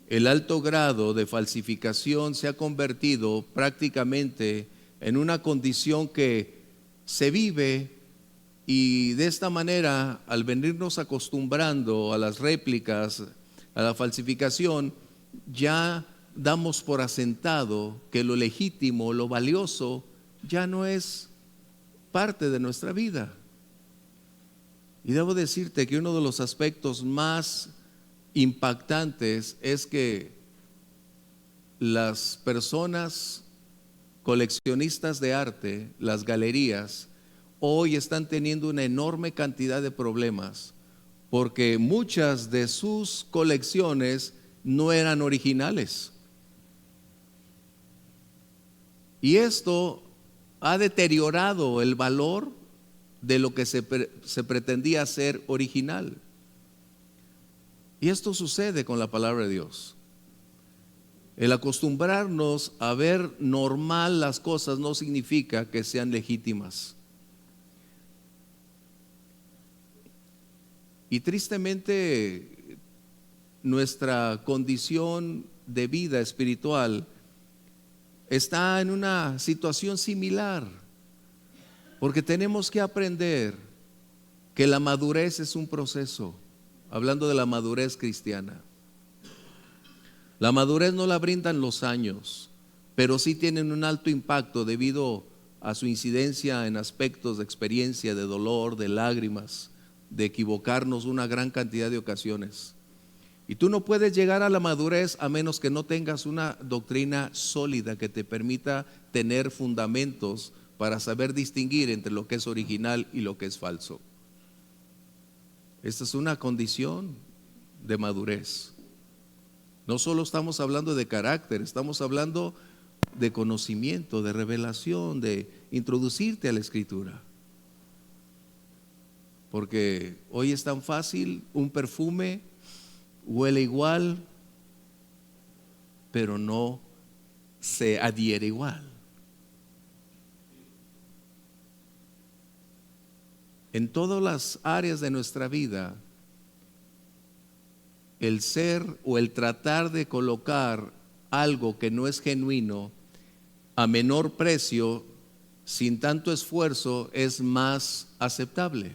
el alto grado de falsificación se ha convertido prácticamente en una condición que se vive, y de esta manera, al venirnos acostumbrando a las réplicas, a la falsificación, ya damos por asentado que lo legítimo, lo valioso, ya no es parte de nuestra vida. Y debo decirte que uno de los aspectos más impactantes es que las personas coleccionistas de arte, las galerías, hoy están teniendo una enorme cantidad de problemas porque muchas de sus colecciones no eran originales. Y esto ha deteriorado el valor de lo que se pretendía ser original. Y esto sucede con la palabra de Dios. El acostumbrarnos a ver normal las cosas no significa que sean legítimas. Y tristemente, nuestra condición de vida espiritual está en una situación similar, porque tenemos que aprender que la madurez es un proceso. Hablando de la madurez cristiana, la madurez no la brindan los años, pero sí tienen un alto impacto debido a su incidencia en aspectos de experiencia, de dolor, de lágrimas, de equivocarnos una gran cantidad de ocasiones. Y tú no puedes llegar a la madurez a menos que no tengas una doctrina sólida que te permita tener fundamentos para saber distinguir entre lo que es original y lo que es falso. Esta es una condición de madurez. No solo estamos hablando de carácter, estamos hablando de conocimiento, de revelación, de introducirte a la Escritura. Porque hoy es tan fácil, un perfume huele igual, pero no se adhiere igual. En todas las áreas de nuestra vida, el ser o el tratar de colocar algo que no es genuino a menor precio, sin tanto esfuerzo, es más aceptable.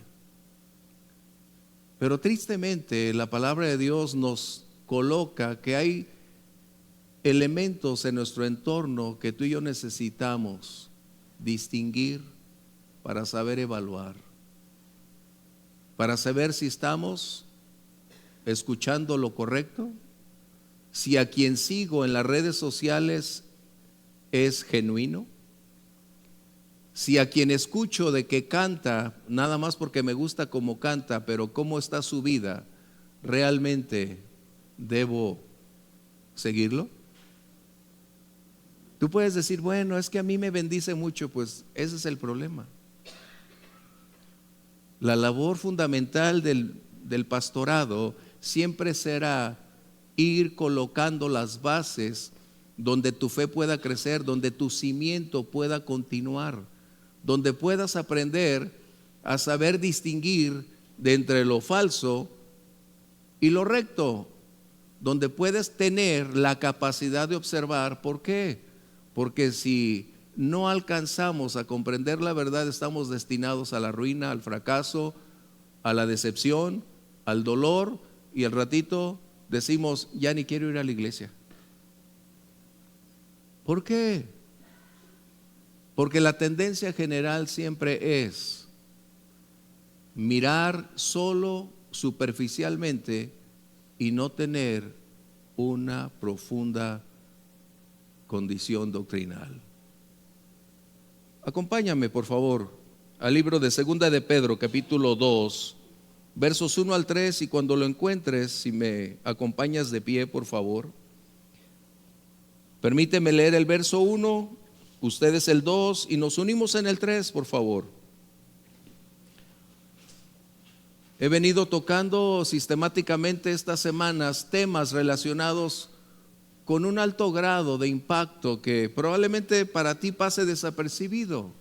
Pero tristemente la palabra de Dios nos coloca que hay elementos en nuestro entorno que tú y yo necesitamos distinguir para saber evaluar, para saber si estamos escuchando lo correcto, si a quien sigo en las redes sociales es genuino, si a quien escucho de que canta nada más porque me gusta cómo canta, pero cómo está su vida, ¿realmente debo seguirlo? Tú puedes decir, bueno, es que a mí me bendice mucho. Pues ese es el problema. La labor fundamental del pastorado siempre será ir colocando las bases donde tu fe pueda crecer, donde tu cimiento pueda continuar, donde puedas aprender a saber distinguir de entre lo falso y lo recto, donde puedes tener la capacidad de observar. ¿Por qué? Porque si no alcanzamos a comprender la verdad, estamos destinados a la ruina, al fracaso, a la decepción, al dolor, y al ratito decimos, ya ni quiero ir a la iglesia. ¿Por qué? Porque la tendencia general siempre es mirar solo superficialmente y no tener una profunda condición doctrinal. Acompáñame, por favor, al libro de Segunda de Pedro, capítulo 2, versos 1 al 3, y cuando lo encuentres, si me acompañas de pie, por favor. Permíteme leer el verso 1, ustedes el 2, y nos unimos en el 3, por favor. He venido tocando sistemáticamente estas semanas temas relacionados con un alto grado de impacto que probablemente para ti pase desapercibido,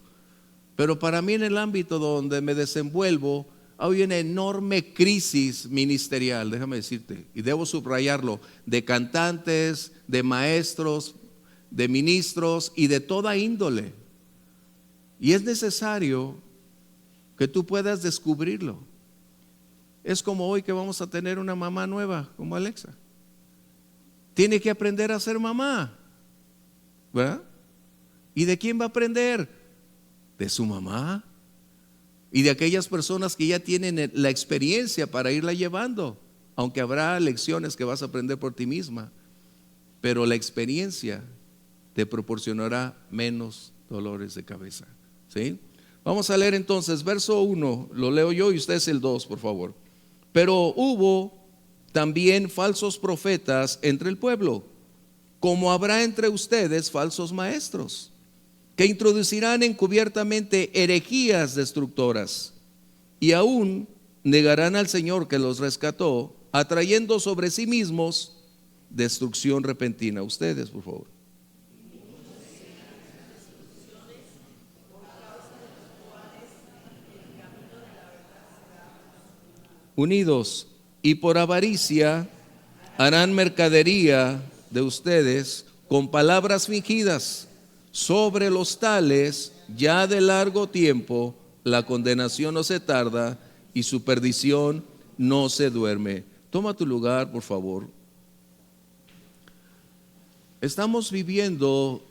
pero para mí, en el ámbito donde me desenvuelvo, hay una enorme crisis ministerial, déjame decirte, y debo subrayarlo, de cantantes, de maestros, de ministros y de toda índole. Y es necesario que tú puedas descubrirlo. Es como hoy que vamos a tener una mamá nueva, como Alexa. Tiene que aprender a ser mamá, ¿verdad? ¿Y de quién va a aprender? De su mamá y de aquellas personas que ya tienen la experiencia para irla llevando, aunque habrá lecciones que vas a aprender por ti misma, pero la experiencia te proporcionará menos dolores de cabeza, ¿sí? Vamos a leer entonces verso 1, lo leo yo y ustedes el 2, por favor. Pero hubo también falsos profetas entre el pueblo, como habrá entre ustedes falsos maestros, que introducirán encubiertamente herejías destructoras, y aún negarán al Señor que los rescató, atrayendo sobre sí mismos destrucción repentina. Ustedes, por favor. Unidos, y por avaricia harán mercadería de ustedes con palabras fingidas. Sobre los tales, ya de largo tiempo, la condenación no se tarda y su perdición no se duerme. Toma tu lugar, por favor. Estamos viviendo,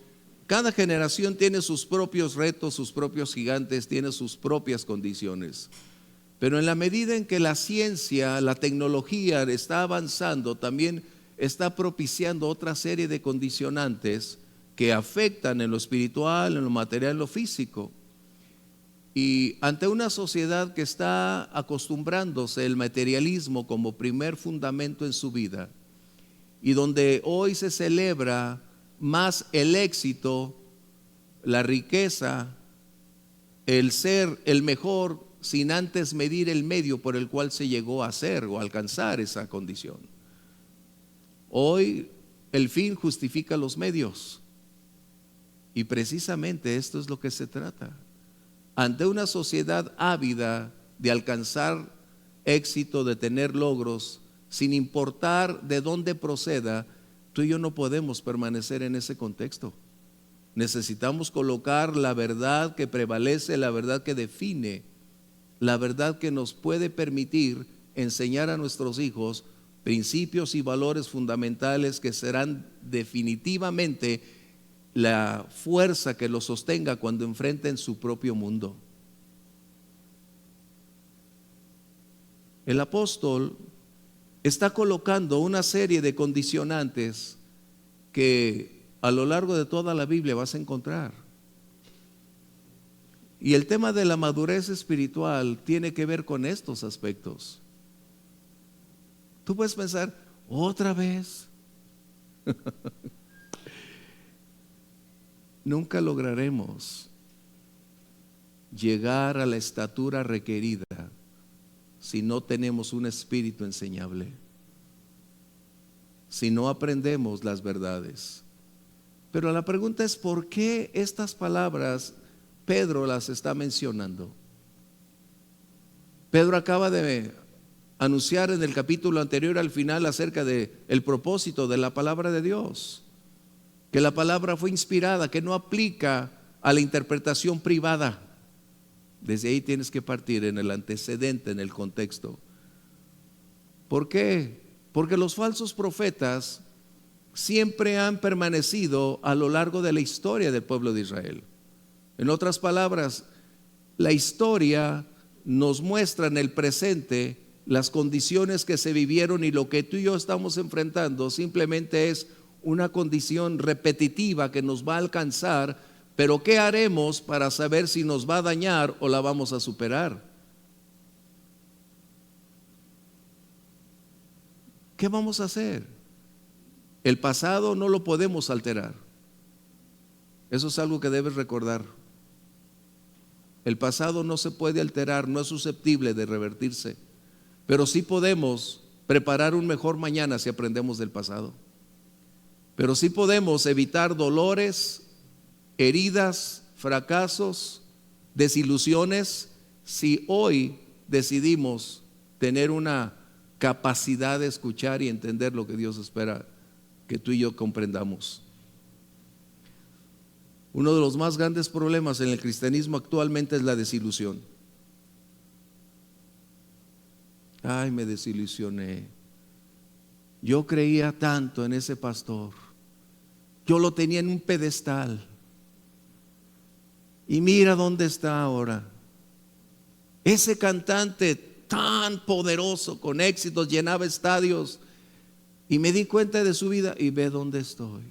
cada generación tiene sus propios retos, sus propios gigantes, tiene sus propias condiciones. Pero en la medida en que la ciencia, la tecnología está avanzando, también está propiciando otra serie de condicionantes que afectan en lo espiritual, en lo material, en lo físico. Y ante una sociedad que está acostumbrándose al materialismo como primer fundamento en su vida, y donde hoy se celebra más el éxito, la riqueza, el ser el mejor, sin antes medir el medio por el cual se llegó a ser o alcanzar esa condición. Hoy el fin justifica los medios, y precisamente esto es lo que se trata. Ante una sociedad ávida de alcanzar éxito, de tener logros, sin importar de dónde proceda, tú y yo no podemos permanecer en ese contexto. Necesitamos colocar la verdad que prevalece, la verdad que define, la verdad que nos puede permitir enseñar a nuestros hijos principios y valores fundamentales que serán definitivamente la fuerza que los sostenga cuando enfrenten su propio mundo. El apóstol está colocando una serie de condicionantes que a lo largo de toda la Biblia vas a encontrar. Y el tema de la madurez espiritual tiene que ver con estos aspectos. Tú puedes pensar, otra vez. Nunca lograremos llegar a la estatura requerida si no tenemos un espíritu enseñable, si no aprendemos las verdades. Pero la pregunta es, ¿por qué estas palabras Pedro las está mencionando? Pedro acaba de anunciar en el capítulo anterior al final acerca de el propósito de la palabra de Dios, que la palabra fue inspirada, que no aplica a la interpretación privada. Desde ahí tienes que partir en el antecedente, en el contexto. ¿Por qué? Porque los falsos profetas siempre han permanecido a lo largo de la historia del pueblo de Israel. En otras palabras, la historia nos muestra en el presente las condiciones que se vivieron, y lo que tú y yo estamos enfrentando simplemente es una condición repetitiva que nos va a alcanzar, pero ¿qué haremos para saber si nos va a dañar o la vamos a superar? ¿Qué vamos a hacer? El pasado no lo podemos alterar. Eso es algo que debes recordar. El pasado no se puede alterar, no es susceptible de revertirse, pero sí podemos preparar un mejor mañana si aprendemos del pasado. Pero sí podemos evitar dolores, heridas, fracasos, desilusiones, si hoy decidimos tener una capacidad de escuchar y entender lo que Dios espera que tú y yo comprendamos. Uno de los más grandes problemas en el cristianismo actualmente es la desilusión. Ay, me desilusioné. Yo creía tanto en ese pastor. Yo lo tenía en un pedestal. Y mira dónde está ahora. Ese cantante tan poderoso, con éxitos, llenaba estadios. Y me di cuenta de su vida y ve dónde estoy.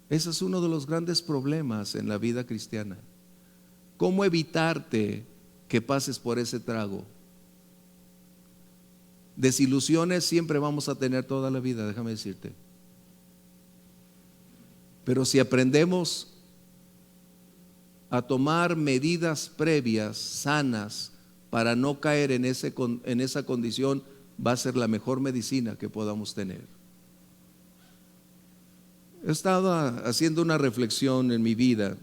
Ese es uno de los grandes problemas en la vida cristiana. ¿Cómo evitarte que pases por ese trago? Desilusiones siempre vamos a tener toda la vida, déjame decirte. Pero si aprendemos a tomar medidas previas, sanas, para no caer en esa condición, va a ser la mejor medicina que podamos tener. He estado haciendo una reflexión en mi vida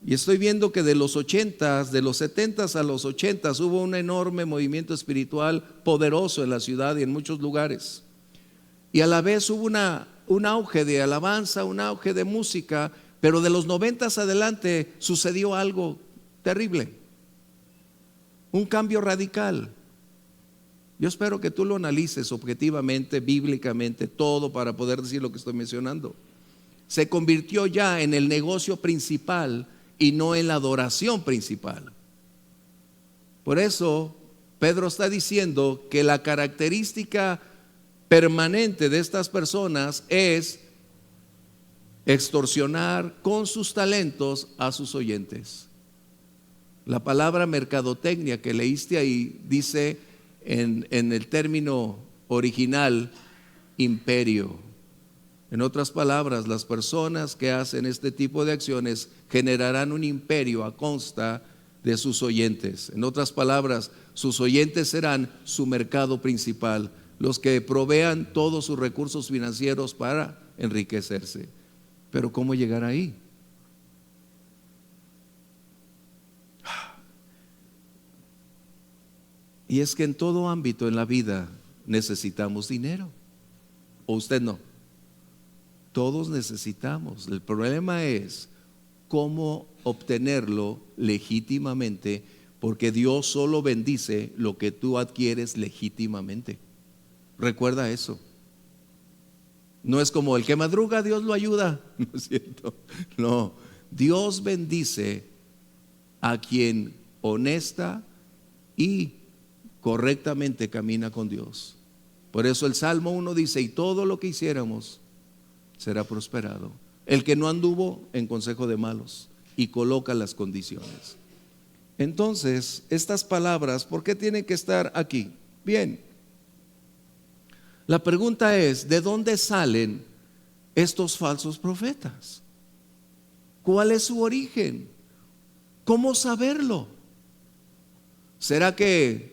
y estoy viendo que de los 80s, de los 70s a los 80s hubo un enorme movimiento espiritual poderoso en la ciudad y en muchos lugares. Y a la vez hubo un auge de alabanza, un auge de música, pero de los 90s adelante sucedió algo terrible, un cambio radical. Yo espero que tú lo analices objetivamente, bíblicamente, todo para poder decir lo que estoy mencionando. Se convirtió ya en el negocio principal y no en la adoración principal. Por eso Pedro está diciendo que la característica permanente de estas personas es extorsionar con sus talentos a sus oyentes. La palabra mercadotecnia que leíste ahí dice en el término original imperio. En otras palabras, las personas que hacen este tipo de acciones generarán un imperio a costa de sus oyentes. En otras palabras, sus oyentes serán su mercado principal, los que provean todos sus recursos financieros para enriquecerse. Pero ¿cómo llegar ahí? Y es que en todo ámbito en la vida necesitamos dinero. ¿O usted no? Todos necesitamos. El problema es cómo obtenerlo legítimamente, porque Dios solo bendice lo que tú adquieres legítimamente. Recuerda eso. No es como el que madruga, Dios lo ayuda. No es cierto. No, Dios bendice a quien honesta y correctamente camina con Dios. Por eso el Salmo 1 dice: y todo lo que hiciéramos será prosperado. El que no anduvo en consejo de malos, y coloca las condiciones. Entonces, estas palabras, ¿por qué tienen que estar aquí? Bien, la pregunta es: ¿de dónde salen estos falsos profetas? ¿Cuál es su origen? ¿Cómo saberlo? ¿Será que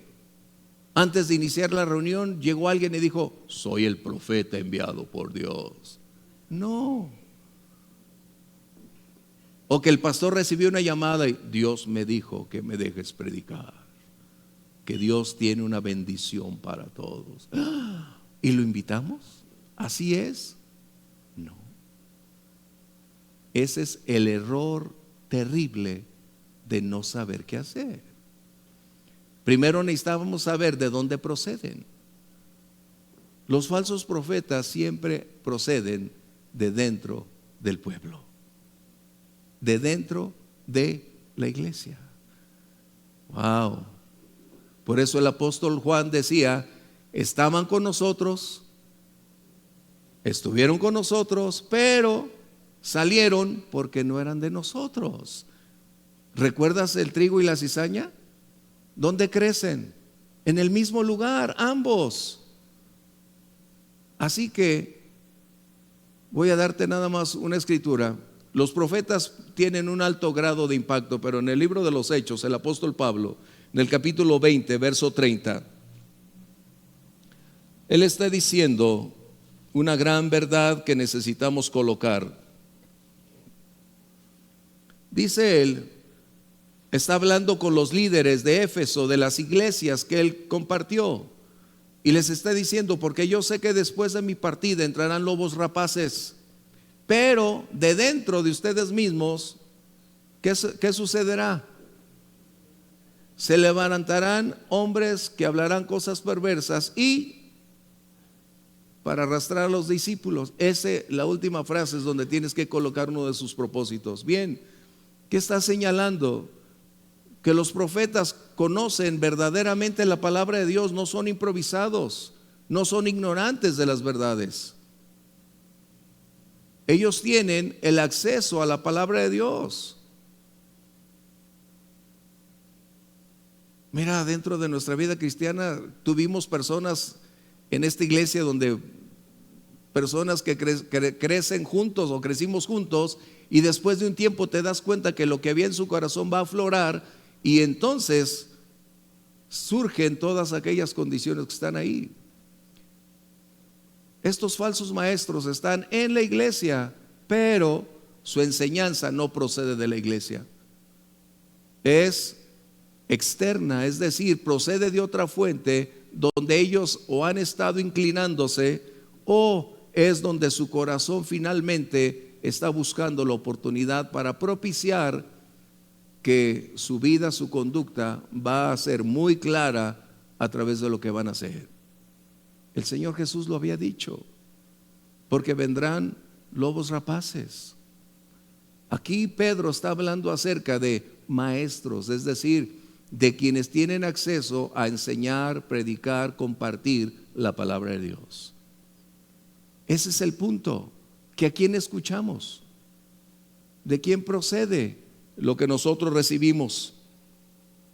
antes de iniciar la reunión llegó alguien y dijo: soy el profeta enviado por Dios? No. O que el pastor recibió una llamada y Dios me dijo que me dejes predicar, que Dios tiene una bendición para todos. ¿Y lo invitamos? ¿Así es? No. Ese es el error terrible de no saber qué hacer. Primero necesitábamos saber de dónde proceden. Los falsos profetas siempre proceden de dentro del pueblo, de dentro de la iglesia. Wow. Por eso el apóstol Juan decía: estaban con nosotros, estuvieron con nosotros, pero salieron porque no eran de nosotros. ¿Recuerdas el trigo y la cizaña? ¿Dónde crecen? En el mismo lugar, ambos. Así que voy a darte nada más una escritura. Los profetas tienen un alto grado de impacto, pero en el libro de los Hechos, el apóstol Pablo, en el capítulo 20, verso 30, él está diciendo una gran verdad que necesitamos colocar. Dice él: Está hablando con los líderes de Éfeso, de las iglesias que él compartió, y les está diciendo: porque yo sé que después de mi partida entrarán lobos rapaces, pero de dentro de ustedes mismos, ¿qué sucederá? Se levantarán hombres que hablarán cosas perversas y para arrastrar a los discípulos. La última frase es donde tienes que colocar uno de sus propósitos. Bien, ¿qué está señalando? Que los profetas conocen verdaderamente la palabra de Dios, no son improvisados, no son ignorantes de las verdades. Ellos tienen el acceso a la palabra de Dios. Mira, dentro de nuestra vida cristiana tuvimos personas en esta iglesia donde personas que crecen juntos o crecimos juntos, y después de un tiempo te das cuenta que lo que había en su corazón va a aflorar, y entonces surgen todas aquellas condiciones que están ahí. Estos falsos maestros están en la iglesia, pero su enseñanza no procede de la iglesia, es externa, es decir, procede de otra fuente donde ellos o han estado inclinándose, o es donde su corazón finalmente está buscando la oportunidad para propiciar que su vida, su conducta va a ser muy clara a través de lo que van a hacer. El Señor Jesús lo había dicho: porque vendrán lobos rapaces. Aquí Pedro está hablando acerca de maestros, es decir, de quienes tienen acceso a enseñar, predicar, compartir la palabra de Dios. Ese es el punto, que a quién escuchamos, de quién procede lo que nosotros recibimos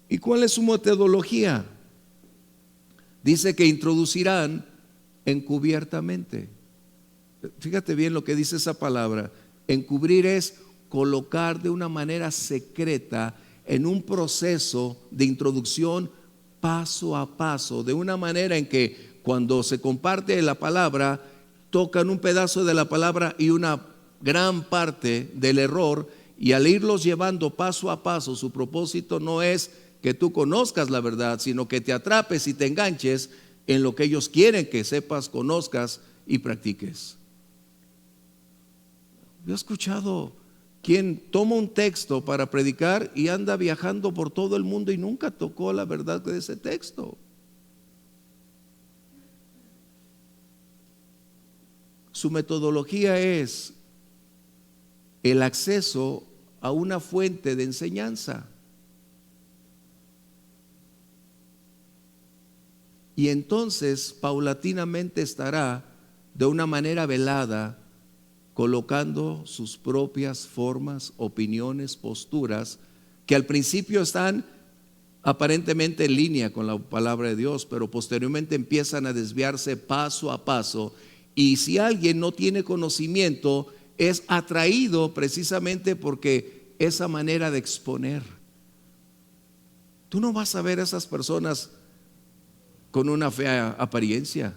y cuál es su metodología. Dice que introducirán encubiertamente. Fíjate bien lo que dice esa palabra. Encubrir es colocar de una manera secreta en un proceso de introducción paso a paso, de una manera en que cuando se comparte la palabra, tocan un pedazo de la palabra y una gran parte del error, y al irlos llevando paso a paso, su propósito no es que tú conozcas la verdad, sino que te atrapes y te enganches en lo que ellos quieren que sepas, conozcas y practiques. Yo he escuchado quien toma un texto para predicar y anda viajando por todo el mundo y nunca tocó la verdad de ese texto. Su metodología es el acceso a una fuente de enseñanza. Y entonces paulatinamente estará de una manera velada colocando sus propias formas, opiniones, posturas, que al principio están aparentemente en línea con la palabra de Dios, pero posteriormente empiezan a desviarse paso a paso. Y si alguien no tiene conocimiento, es atraído precisamente porque esa manera de exponer. Tú no vas a ver a esas personas con una fea apariencia.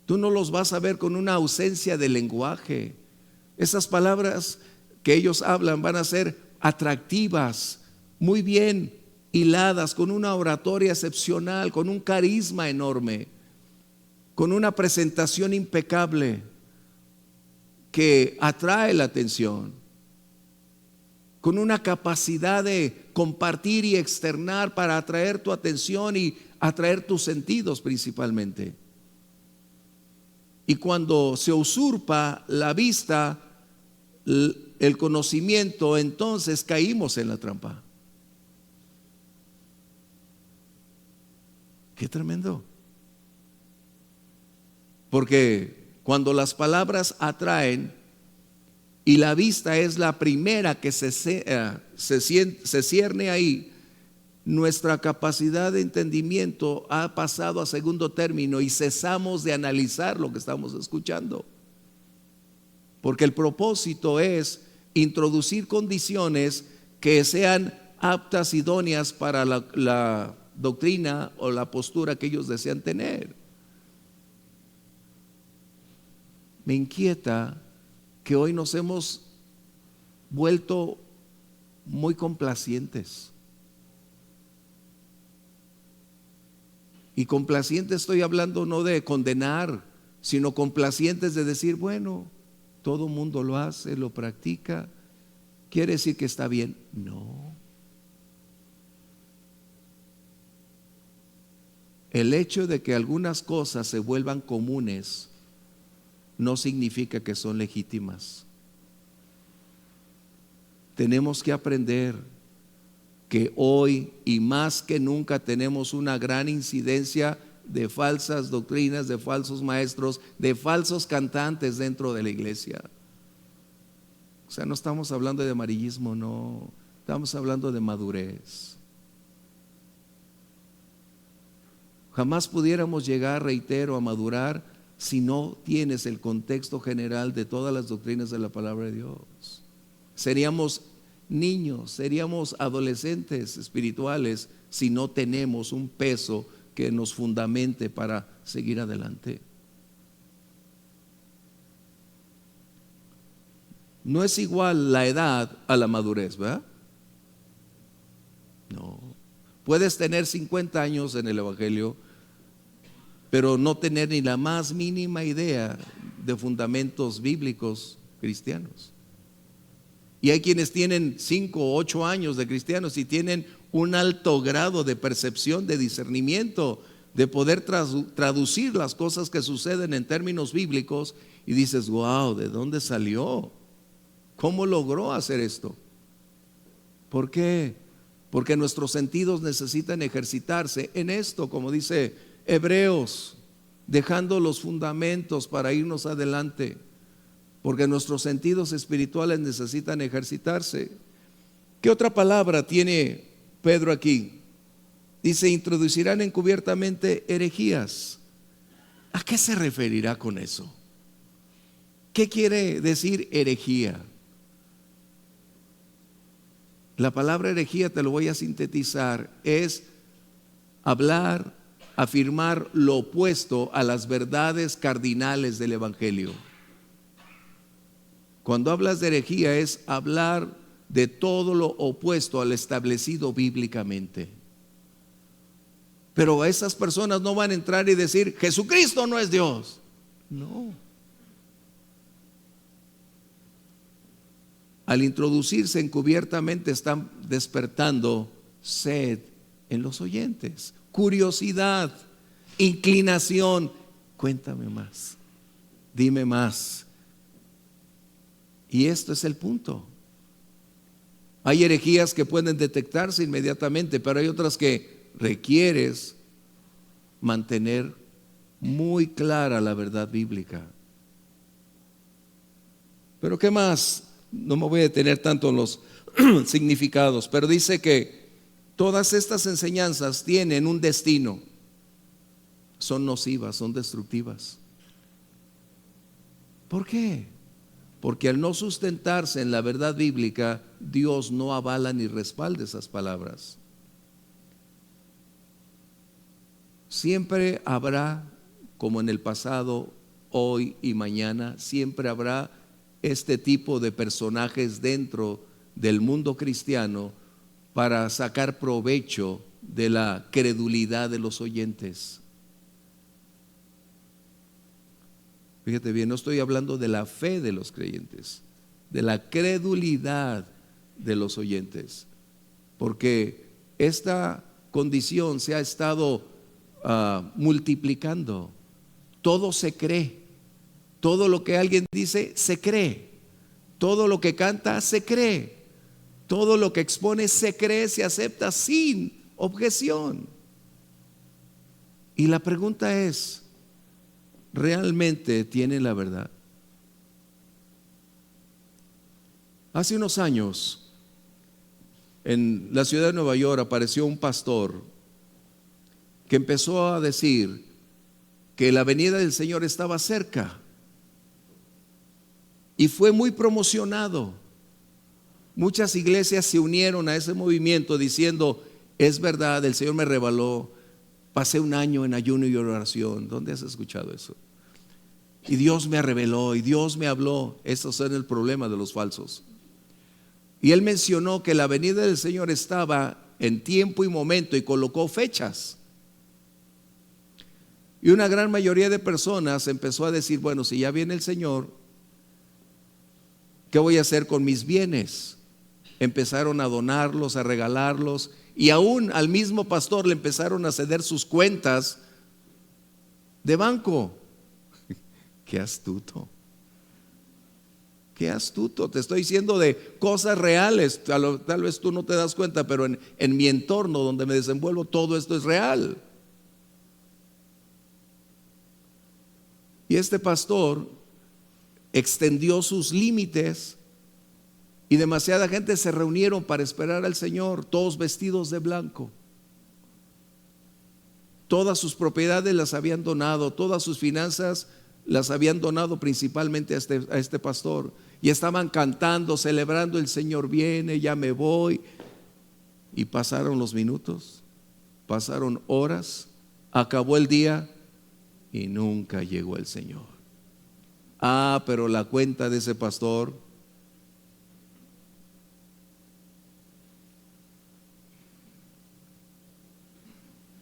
Tú no los vas a ver con una ausencia de lenguaje. Esas palabras que ellos hablan van a ser atractivas, muy bien hiladas, con una oratoria excepcional, con un carisma enorme, con una presentación impecable que atrae la atención, con una capacidad de compartir y externar para atraer tu atención y atraer tus sentidos principalmente. Y cuando se usurpa la vista, el conocimiento, entonces caímos en la trampa. Qué tremendo. Porque cuando las palabras atraen y la vista es la primera que se cierne ahí, nuestra capacidad de entendimiento ha pasado a segundo término y cesamos de analizar lo que estamos escuchando. Porque el propósito es introducir condiciones que sean aptas, idóneas para la doctrina o la postura que ellos desean tener. Me inquieta que hoy nos hemos vuelto muy complacientes. Y complacientes estoy hablando no de condenar, sino complacientes de decir, bueno, todo mundo lo hace, lo practica, ¿quiere decir que está bien? No. El hecho de que algunas cosas se vuelvan comunes no significa que son legítimas. Tenemos que aprender que hoy y más que nunca tenemos una gran incidencia de falsas doctrinas, de falsos maestros, de falsos cantantes dentro de la iglesia. O sea, no estamos hablando de amarillismo, no, estamos hablando de madurez. Jamás pudiéramos llegar, reitero, a madurar si no tienes el contexto general de todas las doctrinas de la palabra de Dios. Seríamos niños, seríamos adolescentes espirituales si no tenemos un peso que nos fundamente para seguir adelante. No es igual la edad a la madurez, ¿verdad? No. Puedes tener 50 años en el Evangelio, pero no tener ni la más mínima idea de fundamentos bíblicos cristianos. Y hay quienes tienen 5 o 8 años de cristianos y tienen un alto grado de percepción, de discernimiento, de poder traducir las cosas que suceden en términos bíblicos, y dices, wow, ¿de dónde salió? ¿Cómo logró hacer esto? ¿Por qué? Porque nuestros sentidos necesitan ejercitarse en esto, como dice Hebreos, dejando los fundamentos para irnos adelante. Porque nuestros sentidos espirituales necesitan ejercitarse. ¿Qué otra palabra tiene Pedro aquí? Dice, introducirán encubiertamente herejías. ¿A qué se referirá con eso? ¿Qué quiere decir herejía? La palabra herejía, te lo voy a sintetizar, es hablar, afirmar lo opuesto a las verdades cardinales del Evangelio. Cuando hablas de herejía es hablar de todo lo opuesto al establecido bíblicamente. Pero esas personas no van a entrar y decir, Jesucristo no es Dios. No. Al introducirse encubiertamente están despertando sed en los oyentes, curiosidad, inclinación. Cuéntame más, dime más. Y esto es el punto. Hay herejías que pueden detectarse inmediatamente, pero hay otras que requieres mantener muy clara la verdad bíblica. Pero ¿qué más? No me voy a detener tanto en los significados, pero dice que todas estas enseñanzas tienen un destino. Son nocivas, son destructivas. ¿Por qué? Porque al no sustentarse en la verdad bíblica, Dios no avala ni respalda esas palabras. Siempre habrá, como en el pasado, hoy y mañana, siempre habrá este tipo de personajes dentro del mundo cristiano para sacar provecho de la credulidad de los oyentes. Fíjate bien, no estoy hablando de la fe de los creyentes, de la credulidad de los oyentes, porque esta condición se ha estado multiplicando. Todo se cree, todo lo que alguien dice se cree, todo lo que canta se cree, todo lo que expone se cree, se acepta sin objeción. Y la pregunta es, ¿realmente tienen la verdad? Hace unos años, en la ciudad de Nueva York apareció un pastor que empezó a decir que la venida del Señor estaba cerca, y fue muy promocionado. Muchas iglesias se unieron a ese movimiento diciendo, es verdad, el Señor me reveló, pasé un año en ayuno y oración. ¿Dónde has escuchado eso? Y Dios me reveló y Dios me habló. Esos son el problema de los falsos. Y él mencionó que la venida del Señor estaba en tiempo y momento y colocó fechas. Y una gran mayoría de personas empezó a decir, bueno, si ya viene el Señor, ¿qué voy a hacer con mis bienes? Empezaron a donarlos, a regalarlos, y aún al mismo pastor le empezaron a ceder sus cuentas de banco. Qué astuto. Qué astuto, te estoy diciendo de cosas reales. Tal vez tú no te das cuenta, pero en mi entorno donde me desenvuelvo, todo esto es real. Y este pastor extendió sus límites y demasiada gente se reunieron para esperar al Señor, todos vestidos de blanco. Todas sus propiedades las habían donado, todas sus finanzas las habían donado principalmente a este pastor. Y estaban cantando, celebrando, el Señor viene, ya me voy. Y pasaron los minutos, pasaron horas, acabó el día y nunca llegó el Señor. Pero la cuenta de ese pastor,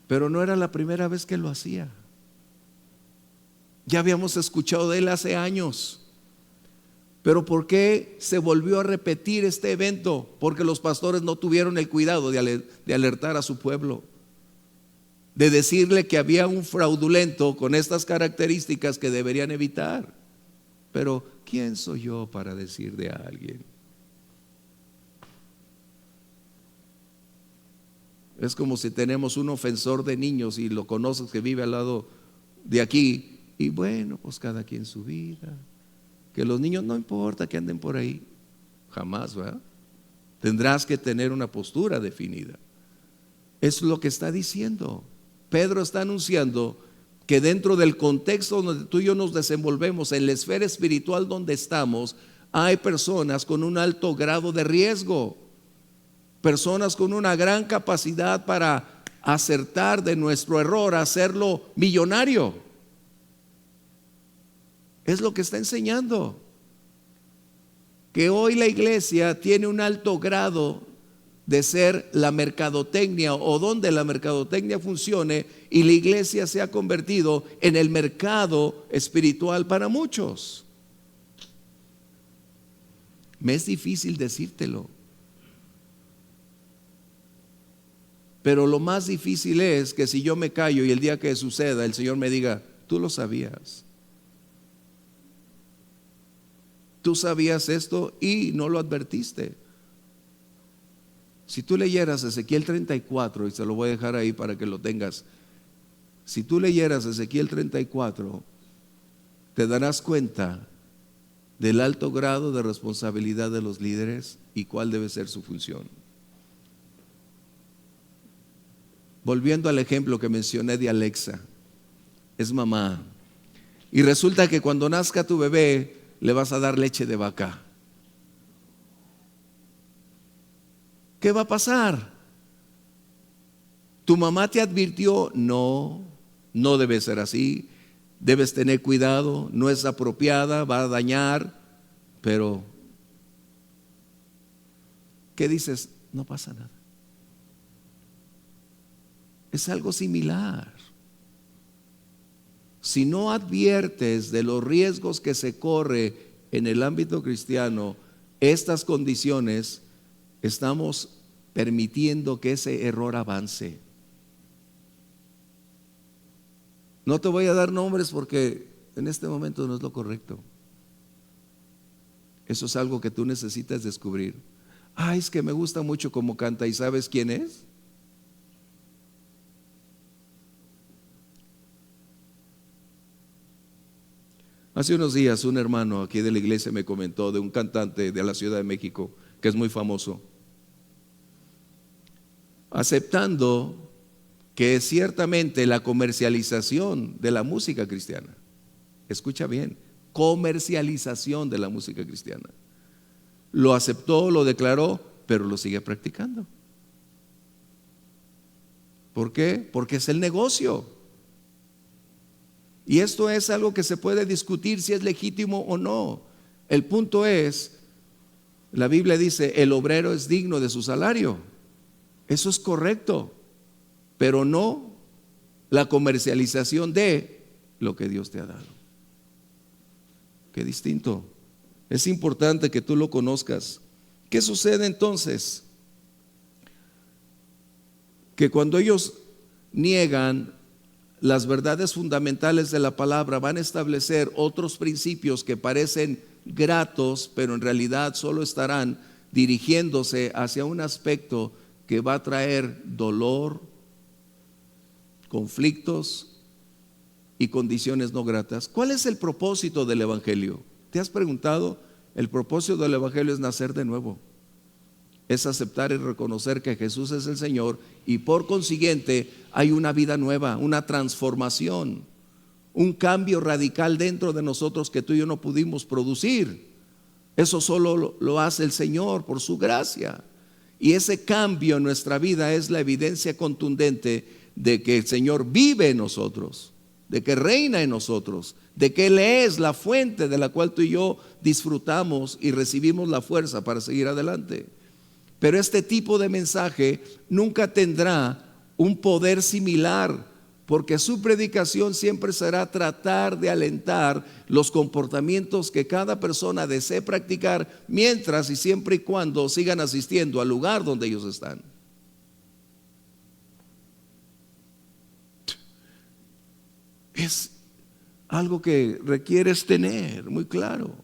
pero no era la primera vez que lo hacía. Ya habíamos escuchado de él hace años. Pero ¿por qué se volvió a repetir este evento? Porque los pastores no tuvieron el cuidado de alertar a su pueblo, de decirle que había un fraudulento con estas características que deberían evitar. Pero ¿quién soy yo para decir de alguien? Es como si tenemos un ofensor de niños y lo conoces que vive al lado de aquí, y bueno, pues cada quien su vida. Que los niños no importa que anden por ahí, jamás, ¿verdad? Tendrás que tener una postura definida. Es lo que está diciendo. Pedro está anunciando que dentro del contexto donde tú y yo nos desenvolvemos, en la esfera espiritual donde estamos, hay personas con un alto grado de riesgo, personas con una gran capacidad para acertar de nuestro error, hacerlo millonario. Es lo que está enseñando, que hoy la iglesia tiene un alto grado de ser la mercadotecnia, o donde la mercadotecnia funcione, y la iglesia se ha convertido en el mercado espiritual para muchos. Me es difícil decírtelo, pero lo más difícil es que si yo me callo y el día que suceda el Señor me diga, tú lo sabías. Tú sabías esto y no lo advertiste. Si tú leyeras Ezequiel 34, y se lo voy a dejar ahí para que lo tengas. Si tú leyeras Ezequiel 34, te darás cuenta del alto grado de responsabilidad de los líderes y cuál debe ser su función. Volviendo al ejemplo que mencioné de Alexa, es mamá. Y resulta que cuando nazca tu bebé, le vas a dar leche de vaca. ¿Qué va a pasar? ¿Tu mamá te advirtió? No, no debe ser así. Debes tener cuidado, no es apropiada, va a dañar. Pero, ¿qué dices? No pasa nada. Es algo similar. Si no adviertes de los riesgos que se corre en el ámbito cristiano, estas condiciones, estamos permitiendo que ese error avance. No te voy a dar nombres porque en este momento no es lo correcto. Eso es algo que tú necesitas descubrir. Es que me gusta mucho cómo canta, ¿y sabes quién es? Hace unos días un hermano aquí de la iglesia me comentó de un cantante de la Ciudad de México que es muy famoso, aceptando que ciertamente la comercialización de la música cristiana, escucha bien, comercialización de la música cristiana, lo aceptó, lo declaró, pero lo sigue practicando. ¿Por qué? Porque es el negocio. Y esto es algo que se puede discutir si es legítimo o no. El punto es, La Biblia dice, el obrero es digno de su salario. Eso es correcto, pero no la comercialización de lo que Dios te ha dado. Qué distinto. Es importante que tú lo conozcas. ¿Qué sucede entonces? Que cuando ellos niegan las verdades fundamentales de la palabra, van a establecer otros principios que parecen gratos, pero en realidad solo estarán dirigiéndose hacia un aspecto que va a traer dolor, conflictos y condiciones no gratas. ¿Cuál es el propósito del Evangelio? ¿Te has preguntado? El propósito del Evangelio es nacer de nuevo. Es aceptar y reconocer que Jesús es el Señor y por consiguiente hay una vida nueva, una transformación, un cambio radical dentro de nosotros que tú y yo no pudimos producir. Eso solo lo hace el Señor por su gracia. Y ese cambio en nuestra vida es la evidencia contundente de que el Señor vive en nosotros, de que reina en nosotros, de que Él es la fuente de la cual tú y yo disfrutamos y recibimos la fuerza para seguir adelante. Pero este tipo de mensaje nunca tendrá un poder similar, porque su predicación siempre será tratar de alentar los comportamientos que cada persona desee practicar, mientras y siempre y cuando sigan asistiendo al lugar donde ellos están. Es algo que requieres tener muy claro.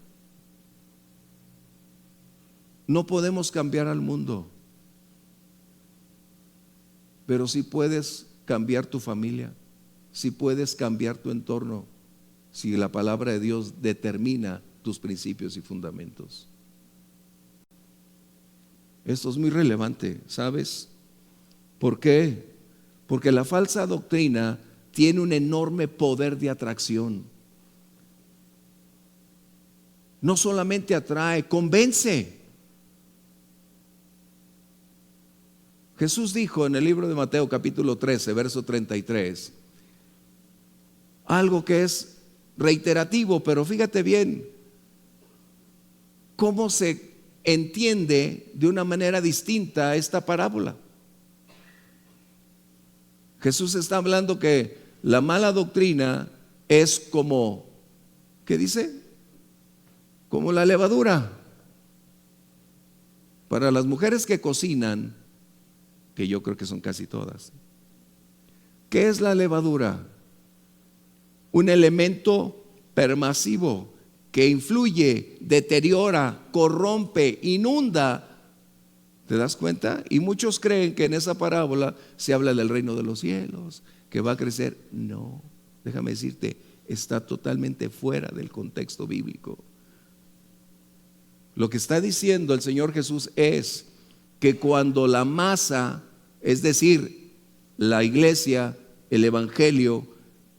No podemos cambiar al mundo, pero sí puedes cambiar tu familia, sí puedes cambiar tu entorno, si la palabra de Dios determina tus principios y fundamentos. Esto es muy relevante, ¿sabes? ¿Por qué? Porque la falsa doctrina tiene un enorme poder de atracción. No solamente atrae, convence. Jesús dijo en el libro de Mateo capítulo 13, verso 33, algo que es reiterativo, pero fíjate bien cómo se entiende de una manera distinta esta parábola. Jesús está hablando que la mala doctrina es como, ¿qué dice? Como la levadura. Para las mujeres que cocinan, que yo creo que son casi todas, ¿qué es la levadura? Un elemento permasivo que influye, deteriora, corrompe, inunda. ¿Te das cuenta? Y muchos creen que en esa parábola se habla del reino de los cielos, que va a crecer. No, déjame decirte, está totalmente fuera del contexto bíblico. Lo que está diciendo el Señor Jesús es que cuando la masa, es decir, la iglesia, el evangelio,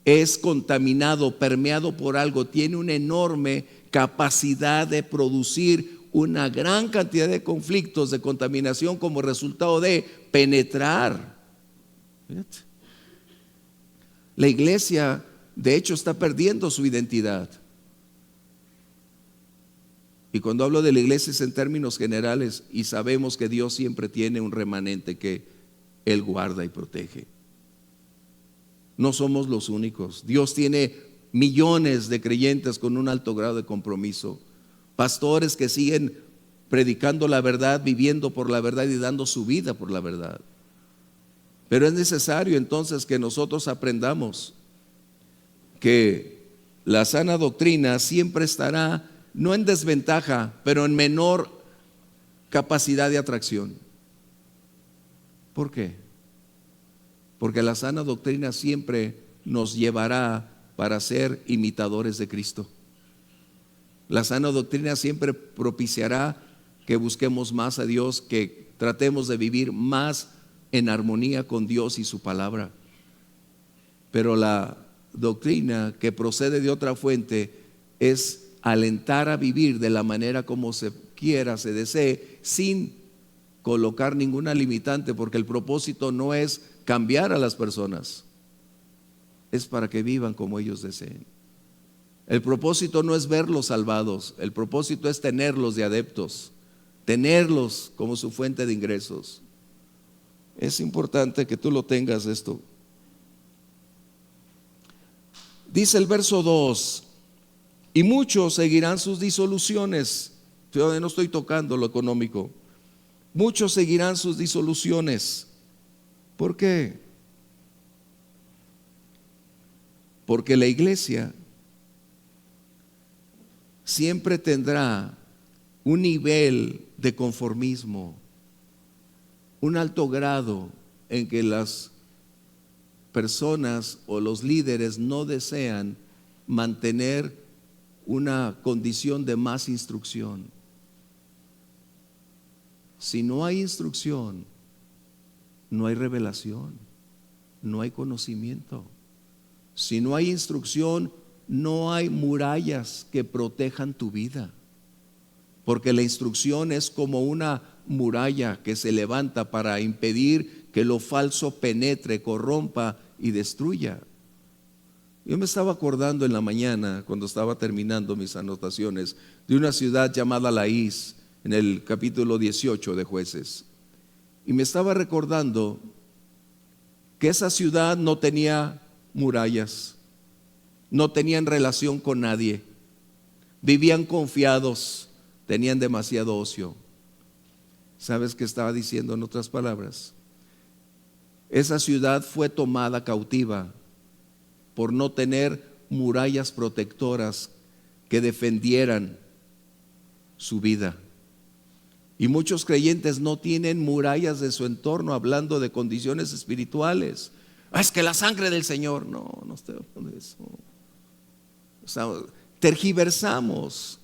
es contaminado, permeado por algo, tiene una enorme capacidad de producir una gran cantidad de conflictos, de contaminación como resultado de penetrar. Fíjate. La iglesia, de hecho, está perdiendo su identidad. Y cuando hablo de la iglesia es en términos generales, y sabemos que Dios siempre tiene un remanente que Él guarda y protege. No somos los únicos. Dios tiene millones de creyentes con un alto grado de compromiso, pastores que siguen predicando la verdad, viviendo por la verdad y dando su vida por la verdad. Pero es necesario entonces que nosotros aprendamos que la sana doctrina siempre estará no en desventaja, pero en menor capacidad de atracción. ¿Por qué? Porque la sana doctrina siempre nos llevará para ser imitadores de Cristo. La sana doctrina siempre propiciará que busquemos más a Dios, que tratemos de vivir más en armonía con Dios y su palabra. Pero la doctrina que procede de otra fuente es alentar a vivir de la manera como se quiera, se desee, sin colocar ninguna limitante, porque el propósito no es cambiar a las personas, es para que vivan como ellos deseen. El propósito no es verlos salvados, el propósito es tenerlos de adeptos. tenerlos como su fuente de ingresos. Es importante que tú lo tengas esto. Dice el verso 2, y muchos seguirán sus disoluciones. Yo no estoy tocando lo económico. Muchos seguirán sus disoluciones. ¿Por qué? Porque la iglesia siempre tendrá un nivel de conformismo, un alto grado en que las personas o los líderes no desean mantener una condición de más instrucción. Si no hay instrucción, no hay revelación, no hay conocimiento. Si no hay instrucción, no hay murallas que protejan tu vida. Porque la instrucción es como una muralla que se levanta para impedir que lo falso penetre, corrompa y destruya. Yo me estaba acordando en la mañana, cuando estaba terminando mis anotaciones, de una ciudad llamada Laís, en el capítulo 18 de Jueces. Y me estaba recordando que esa ciudad no tenía murallas, no tenían relación con nadie, vivían confiados, tenían demasiado ocio. ¿Sabes qué estaba diciendo en otras palabras? Esa ciudad fue tomada cautiva por no tener murallas protectoras que defendieran su vida. Y muchos creyentes no tienen murallas de su entorno, hablando de condiciones espirituales. Es que la sangre del Señor, no estoy hablando de eso. O sea, tergiversamos.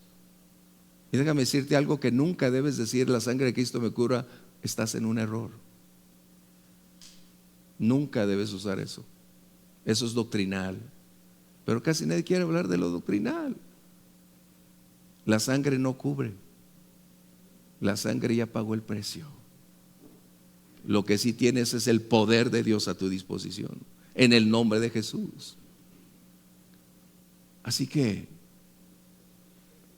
Y déjame decirte algo que nunca debes decir: la sangre de Cristo me cura. Estás en un error. Nunca debes usar eso. Eso es doctrinal. Pero casi nadie quiere hablar de lo doctrinal. La sangre no cubre. La sangre ya pagó el precio. Lo que sí tienes es el poder de Dios a tu disposición, en el nombre de Jesús. Así que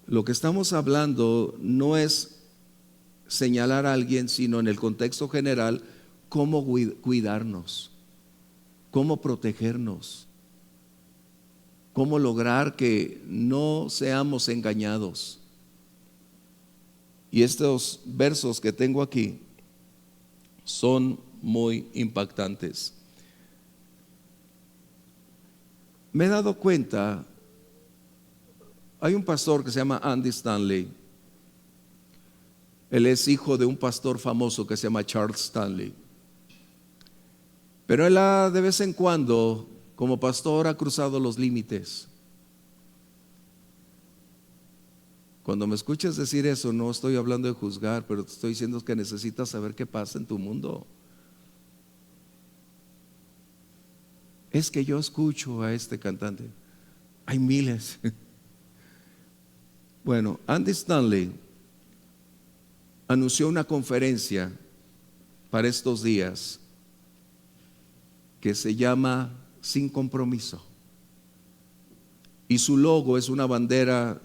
lo que estamos hablando no es señalar a alguien, sino en el contexto general, cómo cuidarnos, cómo protegernos, cómo lograr que no seamos engañados. Y estos versos que tengo aquí son muy impactantes. Me he dado cuenta, hay un pastor que se llama Andy Stanley. Él es hijo de un pastor famoso que se llama Charles Stanley. Pero él de vez en cuando, como pastor, ha cruzado los límites. Cuando me escuchas decir eso, no estoy hablando de juzgar, pero te estoy diciendo que necesitas saber qué pasa en tu mundo. Es que yo escucho a este cantante. Hay miles. Bueno, Andy Stanley anunció una conferencia para estos días que se llama Sin Compromiso. Y su logo es una bandera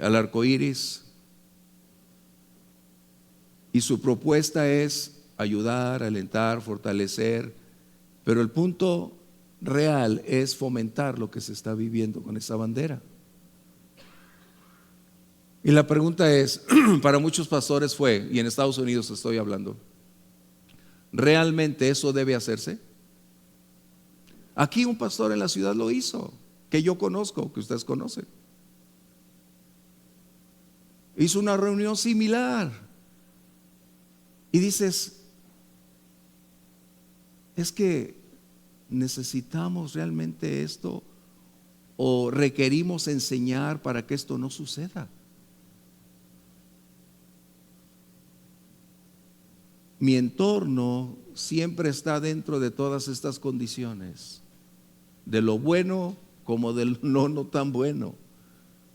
al arco iris, y su propuesta es ayudar, alentar, fortalecer, pero el punto real es fomentar lo que se está viviendo con esa bandera. Y la pregunta es, para muchos pastores fue, y en Estados Unidos estoy hablando, ¿realmente eso debe hacerse? Aquí un pastor en la ciudad lo hizo, que yo conozco, que ustedes conocen. Hizo una reunión similar. Y dices, es que necesitamos realmente esto, o requerimos enseñar para que esto no suceda. Mi entorno siempre está dentro de todas estas condiciones, de lo bueno como del no tan bueno.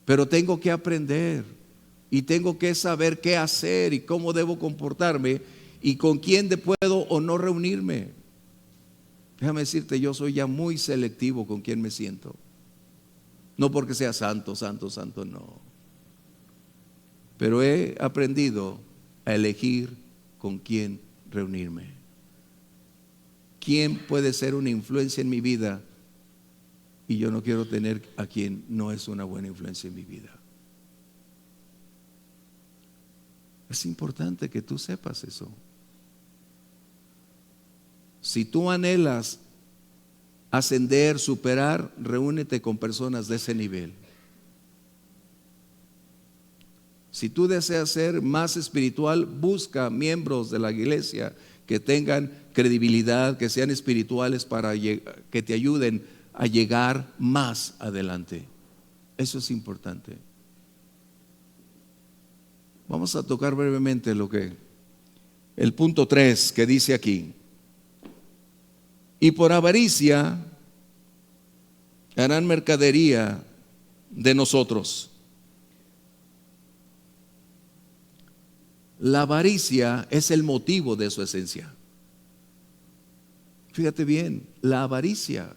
Pero tengo que aprender y tengo que saber qué hacer y cómo debo comportarme y con quién puedo o no reunirme. Déjame decirte, yo soy ya muy selectivo con quién me siento. No porque sea santo, no. pero he aprendido a elegir con quién reunirme. ¿Quién puede ser una influencia en mi vida? Y yo no quiero tener a quien no es una buena influencia en mi vida. Es importante que tú sepas eso. Si tú anhelas ascender, superar, reúnete con personas de ese nivel. Si tú deseas ser más espiritual, busca miembros de la iglesia que tengan credibilidad, que sean espirituales para que te ayuden a llegar más adelante. Eso es importante. Vamos a tocar brevemente el punto 3 que dice aquí. Y por avaricia harán mercadería de nosotros. La avaricia es el motivo de su esencia. Fíjate bien, la avaricia.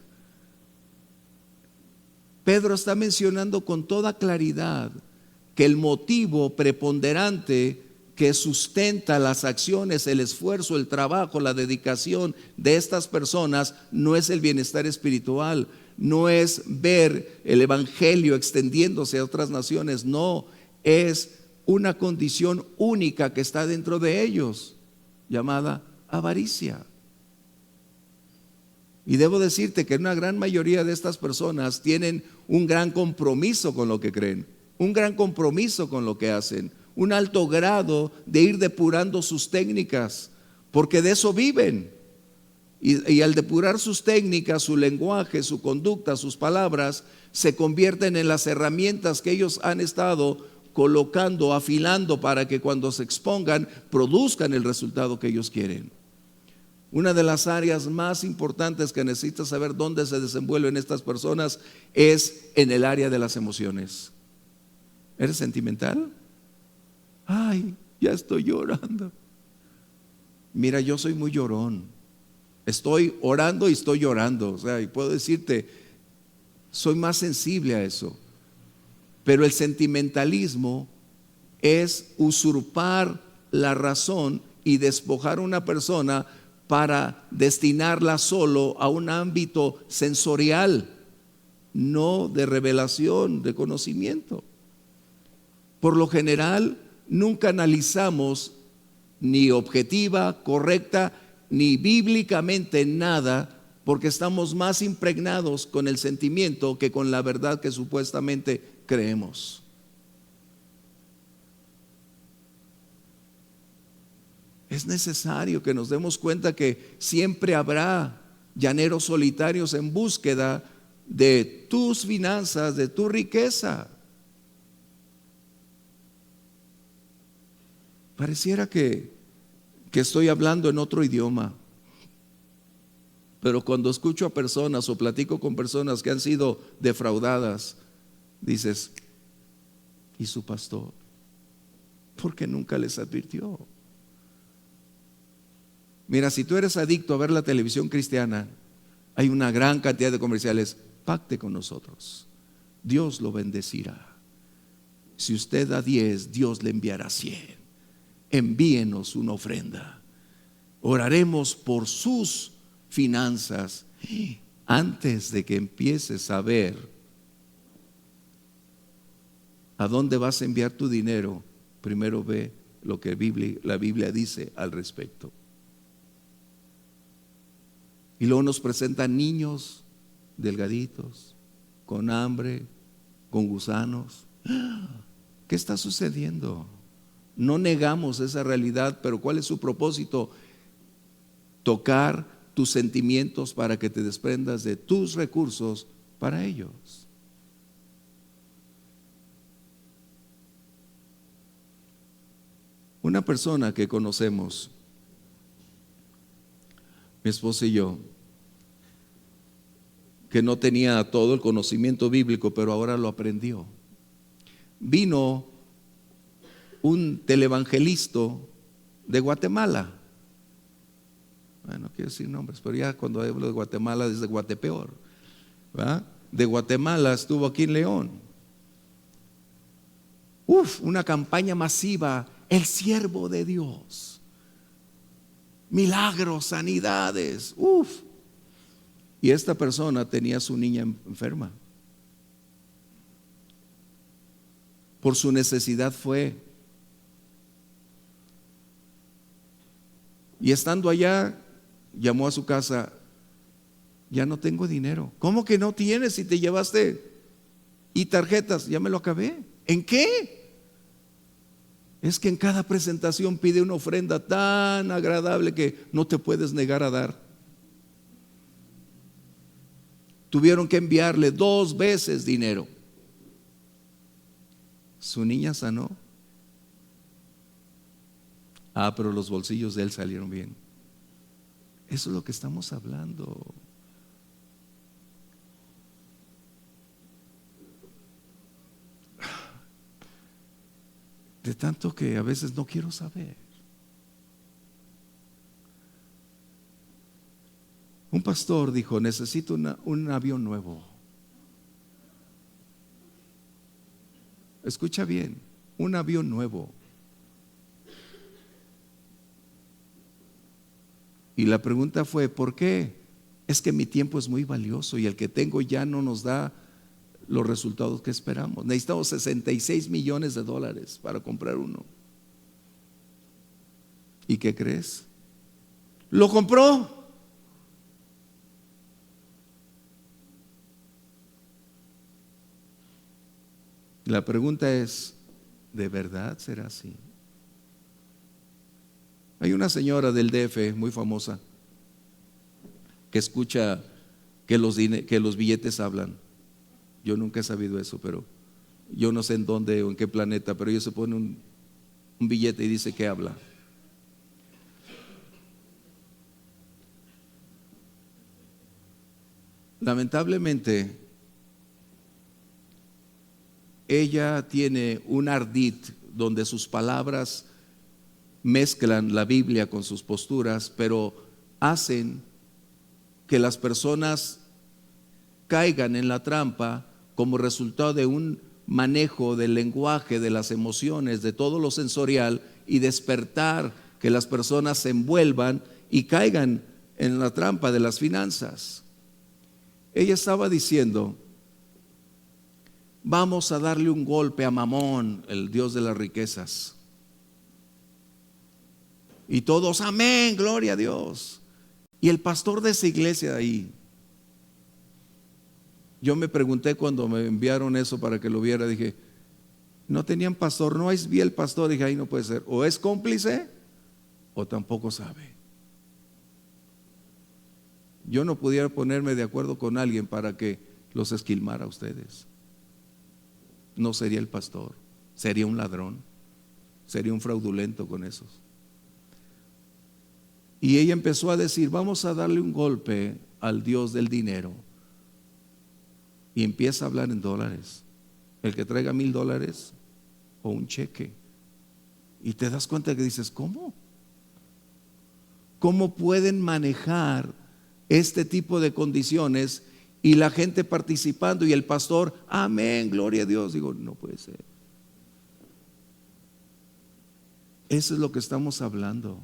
Pedro está mencionando con toda claridad que el motivo preponderante que sustenta las acciones, el esfuerzo, el trabajo, la dedicación de estas personas no es el bienestar espiritual, no es ver el evangelio extendiéndose a otras naciones, no, es una condición única que está dentro de ellos, llamada avaricia. Y debo decirte que una gran mayoría de estas personas tienen un gran compromiso con lo que creen, un gran compromiso con lo que hacen, un alto grado de ir depurando sus técnicas, porque de eso viven. Y al depurar sus técnicas, su lenguaje, su conducta, sus palabras, se convierten en las herramientas que ellos han estado colocando, afilando para que cuando se expongan produzcan el resultado que ellos quieren. Una de las áreas más importantes que necesitas saber dónde se desenvuelven estas personas es en el área de las emociones. ¿Eres sentimental? Ay, ya estoy llorando. Mira, yo soy muy llorón. Estoy orando y estoy llorando. O sea, y puedo decirte, soy más sensible a eso. Pero el sentimentalismo es usurpar la razón y despojar a una persona para destinarla solo a un ámbito sensorial, no de revelación, de conocimiento. Por lo general, nunca analizamos ni objetiva, correcta, ni bíblicamente nada, porque estamos más impregnados con el sentimiento que con la verdad que supuestamente creemos. Es necesario que nos demos cuenta que siempre habrá llaneros solitarios en búsqueda de tus finanzas, de tu riqueza. Pareciera que estoy hablando en otro idioma, pero cuando escucho a personas o platico con personas que han sido defraudadas, dices, ¿y su pastor? ¿Por qué nunca les advirtió? Mira, si tú eres adicto a ver la televisión cristiana, hay una gran cantidad de comerciales. Pacte con nosotros, Dios lo bendecirá. Si usted da 10, Dios le enviará 100. Envíenos una ofrenda. Oraremos por sus finanzas. Antes de que empieces a ver a dónde vas a enviar tu dinero, primero ve lo que la Biblia dice al respecto. Y luego nos presentan niños delgaditos, con hambre, con gusanos. ¿Qué está sucediendo? No negamos esa realidad, pero ¿cuál es su propósito? Tocar tus sentimientos para que te desprendas de tus recursos para ellos. Una persona que conocemos, mi esposa y yo, que no tenía todo el conocimiento bíblico, pero ahora lo aprendió. Vino un televangelista de Guatemala. Bueno, no quiero decir nombres, pero ya cuando hablo de Guatemala es de Guatepeor, ¿verdad? De Guatemala estuvo aquí en León. una campaña masiva, el siervo de Dios, milagros, sanidades, y esta persona tenía a su niña enferma. Por su necesidad fue. Y estando allá, llamó a su casa: ya no tengo dinero. ¿Cómo que no tienes si te llevaste y tarjetas? Ya me lo acabé. ¿En qué? Es que en cada presentación pide una ofrenda tan agradable que no te puedes negar a dar. Tuvieron que enviarle 2 veces dinero. Su niña sanó. Pero los bolsillos de él salieron bien. Eso es lo que estamos hablando. De tanto que a veces no quiero saber. Un pastor dijo: necesito un avión nuevo. Escucha bien, un avión nuevo. Y la pregunta fue: ¿por qué? Es que mi tiempo es muy valioso y el que tengo ya no nos da los resultados que esperamos. Necesitamos 66 millones de dólares para comprar uno. ¿Y qué crees? Lo compró. La pregunta es: ¿de verdad será así? Hay una señora del DF muy famosa que escucha que los billetes hablan. Yo nunca he sabido eso, pero yo no sé en dónde o en qué planeta, pero ella se pone un billete y dice que habla. Lamentablemente, ella tiene un ardid donde sus palabras mezclan la Biblia con sus posturas, pero hacen que las personas caigan en la trampa como resultado de un manejo del lenguaje, de las emociones, de todo lo sensorial, y despertar que las personas se envuelvan y caigan en la trampa de las finanzas. Ella estaba diciendo: vamos a darle un golpe a Mamón, el dios de las riquezas. Y todos: amén, gloria a Dios. Y el pastor de esa iglesia ahí, yo me pregunté cuando me enviaron eso para que lo viera, dije: no tenían pastor, no es bien el pastor. Dije: ahí no puede ser, o es cómplice o tampoco sabe. Yo no pudiera ponerme de acuerdo con alguien para que los esquilmara a ustedes. No sería el pastor, sería un ladrón, sería un fraudulento con esos. Y ella empezó a decir: vamos a darle un golpe al Dios del dinero. Y empieza a hablar en dólares. El que traiga $1,000 o un cheque. Y te das cuenta que dices: ¿cómo? ¿Cómo pueden manejar este tipo de condiciones? Y la gente participando y el pastor: amén, gloria a Dios. Digo: no puede ser. Eso es lo que estamos hablando.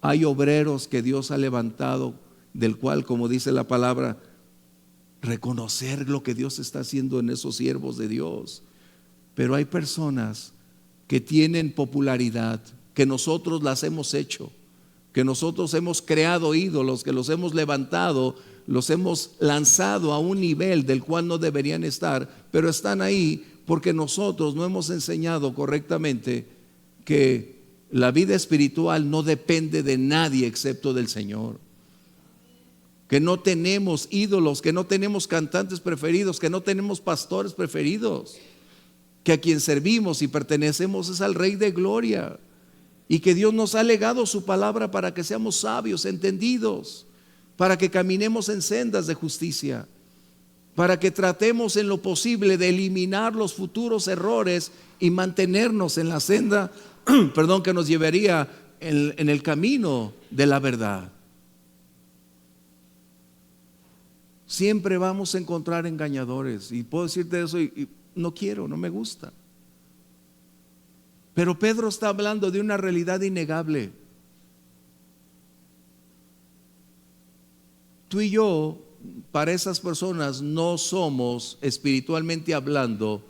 Hay obreros que Dios ha levantado, del cual, como dice la palabra, reconocer lo que Dios está haciendo en esos siervos de Dios. Pero hay personas que tienen popularidad, que nosotros las hemos hecho, que nosotros hemos creado ídolos, que los hemos levantado, los hemos lanzado a un nivel del cual no deberían estar, pero están ahí porque nosotros no hemos enseñado correctamente que la vida espiritual no depende de nadie excepto del Señor. Que no tenemos ídolos, que no tenemos cantantes preferidos, que no tenemos pastores preferidos, que a quien servimos y pertenecemos es al Rey de Gloria, y que Dios nos ha legado su palabra para que seamos sabios, entendidos, para que caminemos en sendas de justicia, para que tratemos en lo posible de eliminar los futuros errores y mantenernos en la senda que nos llevaría en el camino de la verdad. Siempre vamos a encontrar engañadores, y puedo decirte eso y no quiero, no me gusta. Pero Pedro está hablando de una realidad innegable. Tú y yo, para esas personas, no somos, espiritualmente hablando,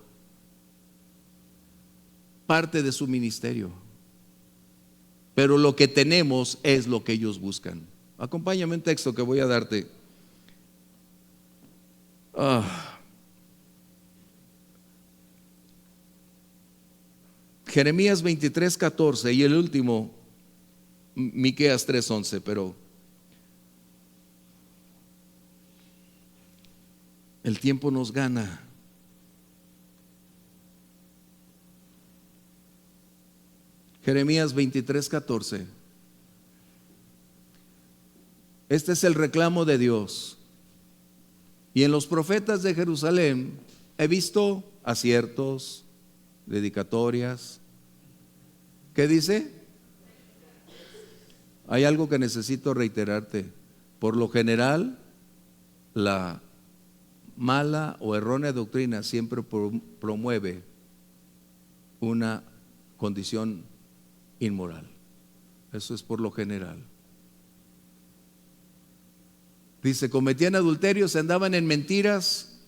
parte de su ministerio. Pero lo que tenemos es lo que ellos buscan. Acompáñame un texto que voy a darte. Jeremías 23:14 y el último, Miqueas 3:11, pero el tiempo nos gana. Jeremías 23:14. Este es el reclamo de Dios. Y en los profetas de Jerusalén he visto aciertos, dedicatorias. ¿Qué dice? Hay algo que necesito reiterarte. Por lo general, la mala o errónea doctrina siempre promueve una condición inmoral. Eso es por lo general. Dice, cometían adulterios, andaban en mentiras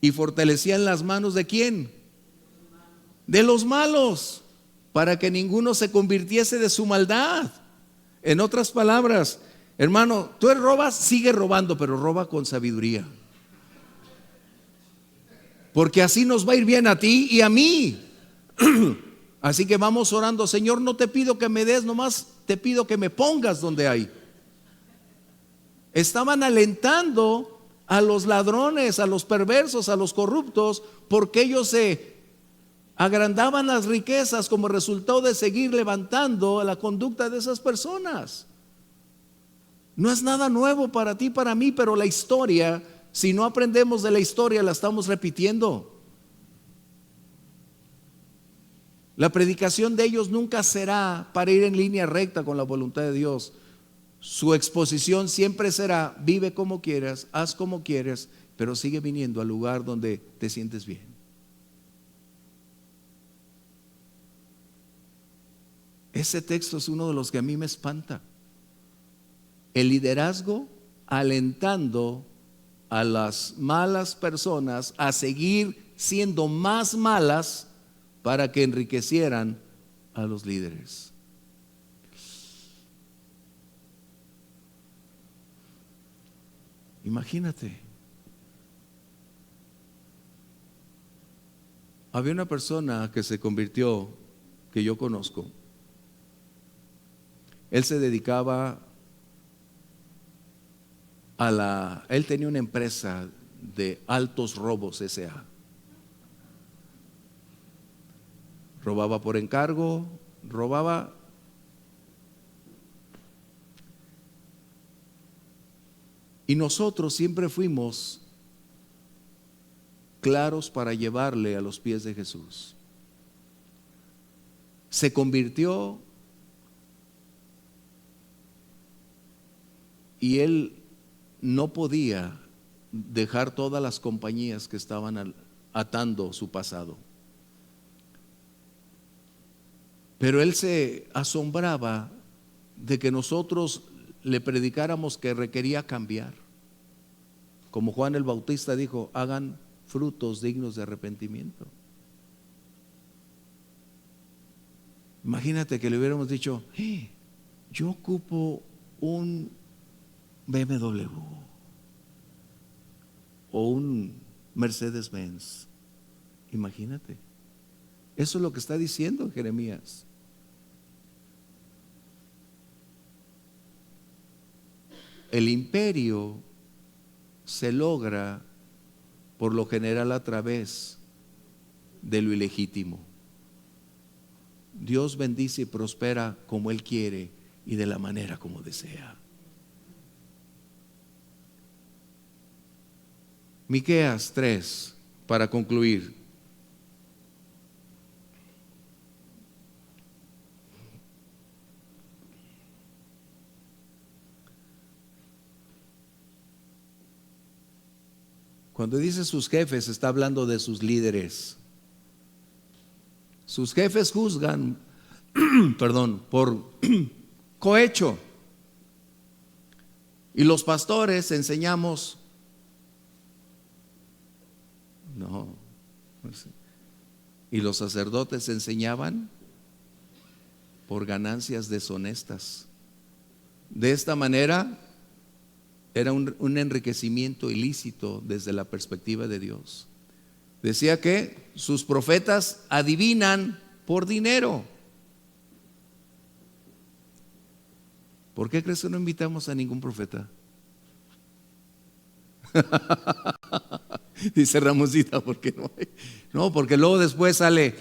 y fortalecían las manos ¿de quién? De los malos, para que ninguno se convirtiese de su maldad. En otras palabras, hermano, tú robas, sigue robando, pero roba con sabiduría. Porque así nos va a ir bien a ti y a mí. Así que vamos orando, Señor, no te pido que me des, nomás te pido que me pongas donde hay. Estaban alentando a los ladrones, a los perversos, a los corruptos, porque ellos se agrandaban las riquezas como resultado de seguir levantando la conducta de esas personas. No es nada nuevo para ti, para mí, pero la historia, si no aprendemos de la historia, la estamos repitiendo. La predicación de ellos nunca será para ir en línea recta con la voluntad de Dios. Su exposición siempre será: vive como quieras, haz como quieras, pero sigue viniendo al lugar donde te sientes bien. Ese texto es uno de los que a mí me espanta. El liderazgo alentando a las malas personas a seguir siendo más malas para que enriquecieran a los líderes. Imagínate. Había una persona que se convirtió, que yo conozco. Él se dedicaba él tenía una empresa de altos robos S.A. Robaba por encargo, robaba. Y nosotros siempre fuimos claros para llevarle a los pies de Jesús. Se convirtió y él no podía dejar todas las compañías que estaban atando su pasado. Pero él se asombraba de que nosotros le predicáramos que requería cambiar. Como Juan el Bautista dijo, hagan frutos dignos de arrepentimiento. Imagínate que le hubiéramos dicho, yo ocupo un BMW o un Mercedes-Benz. Imagínate. Eso es lo que está diciendo Jeremías. El imperio se logra por lo general a través de lo ilegítimo. Dios bendice y prospera como Él quiere y de la manera como desea. Miqueas 3, para concluir. Cuando dice sus jefes, está hablando de sus líderes. Sus jefes juzgan, perdón, por cohecho. Y los pastores enseñamos, no. Y los sacerdotes enseñaban por ganancias deshonestas. De esta manera era un enriquecimiento ilícito desde la perspectiva de Dios. Decía que sus profetas adivinan por dinero. ¿Por qué crees que no invitamos a ningún profeta? Dice Ramosita, ¿por qué no hay? No, porque luego después sale,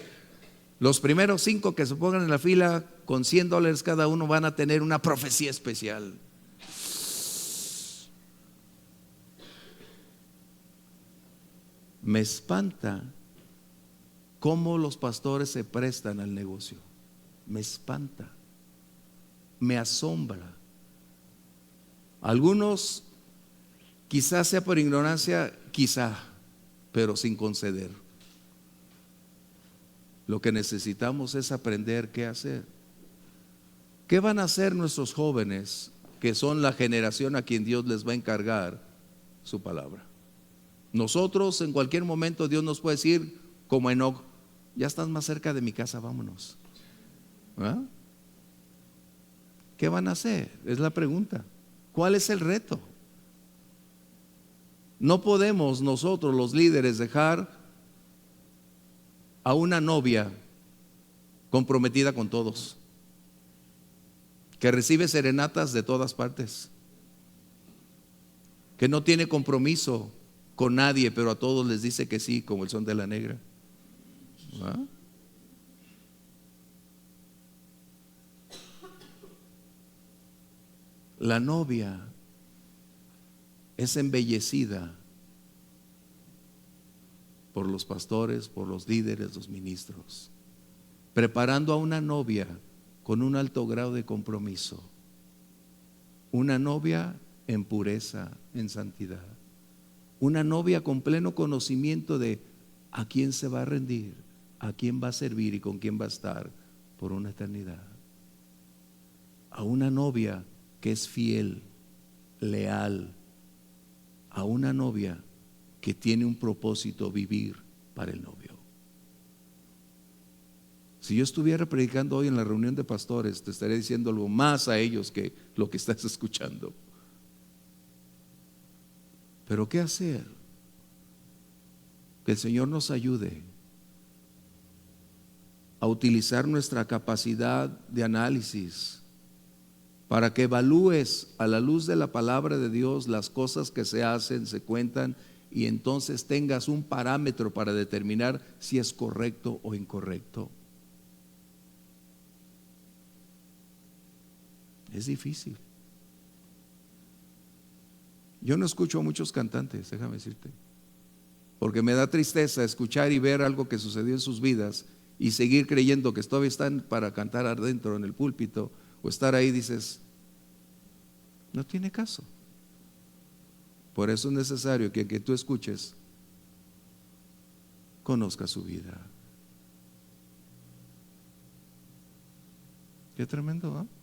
los primeros 5 que se pongan en la fila con $100 cada uno van a tener una profecía especial. Me espanta cómo los pastores se prestan al negocio. Me espanta, me asombra. Algunos quizás sea por ignorancia, quizá, pero sin conceder. Lo que necesitamos es aprender qué hacer. ¿Qué van a hacer nuestros jóvenes, que son la generación a quien Dios les va a encargar su palabra? Nosotros en cualquier momento Dios nos puede decir, como Enoc, ya estás más cerca de mi casa, vámonos. ¿Ah? ¿Qué van a hacer? Es la pregunta. ¿Cuál es el reto? No podemos nosotros los líderes dejar a una novia comprometida con todos, que recibe serenatas de todas partes, que no tiene compromiso con nadie, pero a todos les dice que sí, como el son de la negra. ¿Ah? La novia es embellecida por los pastores, por los líderes, los ministros, preparando a una novia con un alto grado de compromiso, una novia en pureza, en santidad, una novia con pleno conocimiento de a quién se va a rendir, a quién va a servir y con quién va a estar por una eternidad. A una novia que es fiel, leal, a una novia que tiene un propósito, vivir para el novio. Si yo estuviera predicando hoy en la reunión de pastores, te estaría diciendo algo más a ellos que lo que estás escuchando. Pero ¿qué hacer? Que el Señor nos ayude a utilizar nuestra capacidad de análisis para que evalúes a la luz de la palabra de Dios las cosas que se hacen, se cuentan, y entonces tengas un parámetro para determinar si es correcto o incorrecto. Es difícil. Yo no escucho a muchos cantantes, déjame decirte, porque me da tristeza escuchar y ver algo que sucedió en sus vidas y seguir creyendo que todavía están para cantar adentro en el púlpito o estar ahí. Dices, no tiene caso. Por eso es necesario que tú escuches, conozca su vida. Qué tremendo, ¿no?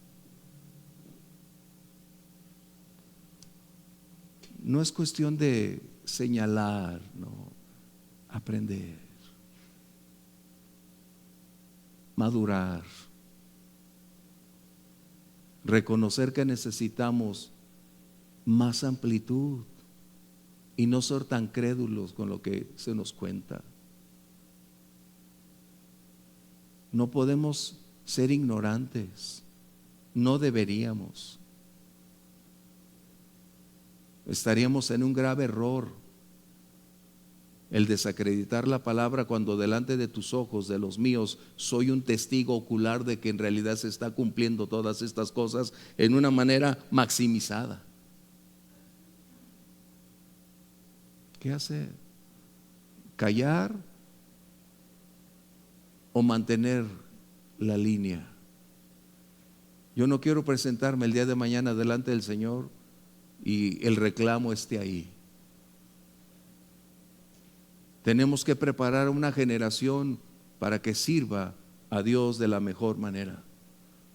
No es cuestión de señalar, no, aprender, madurar, reconocer que necesitamos más amplitud y no ser tan crédulos con lo que se nos cuenta. No podemos ser ignorantes, no deberíamos. Estaríamos en un grave error el desacreditar la palabra cuando delante de tus ojos, de los míos, soy un testigo ocular de que en realidad se está cumpliendo todas estas cosas en una manera maximizada. ¿Qué hacer? ¿Callar o mantener la línea? Yo no quiero presentarme el día de mañana delante del Señor y el reclamo esté ahí. Tenemos que preparar una generación para que sirva a Dios de la mejor manera.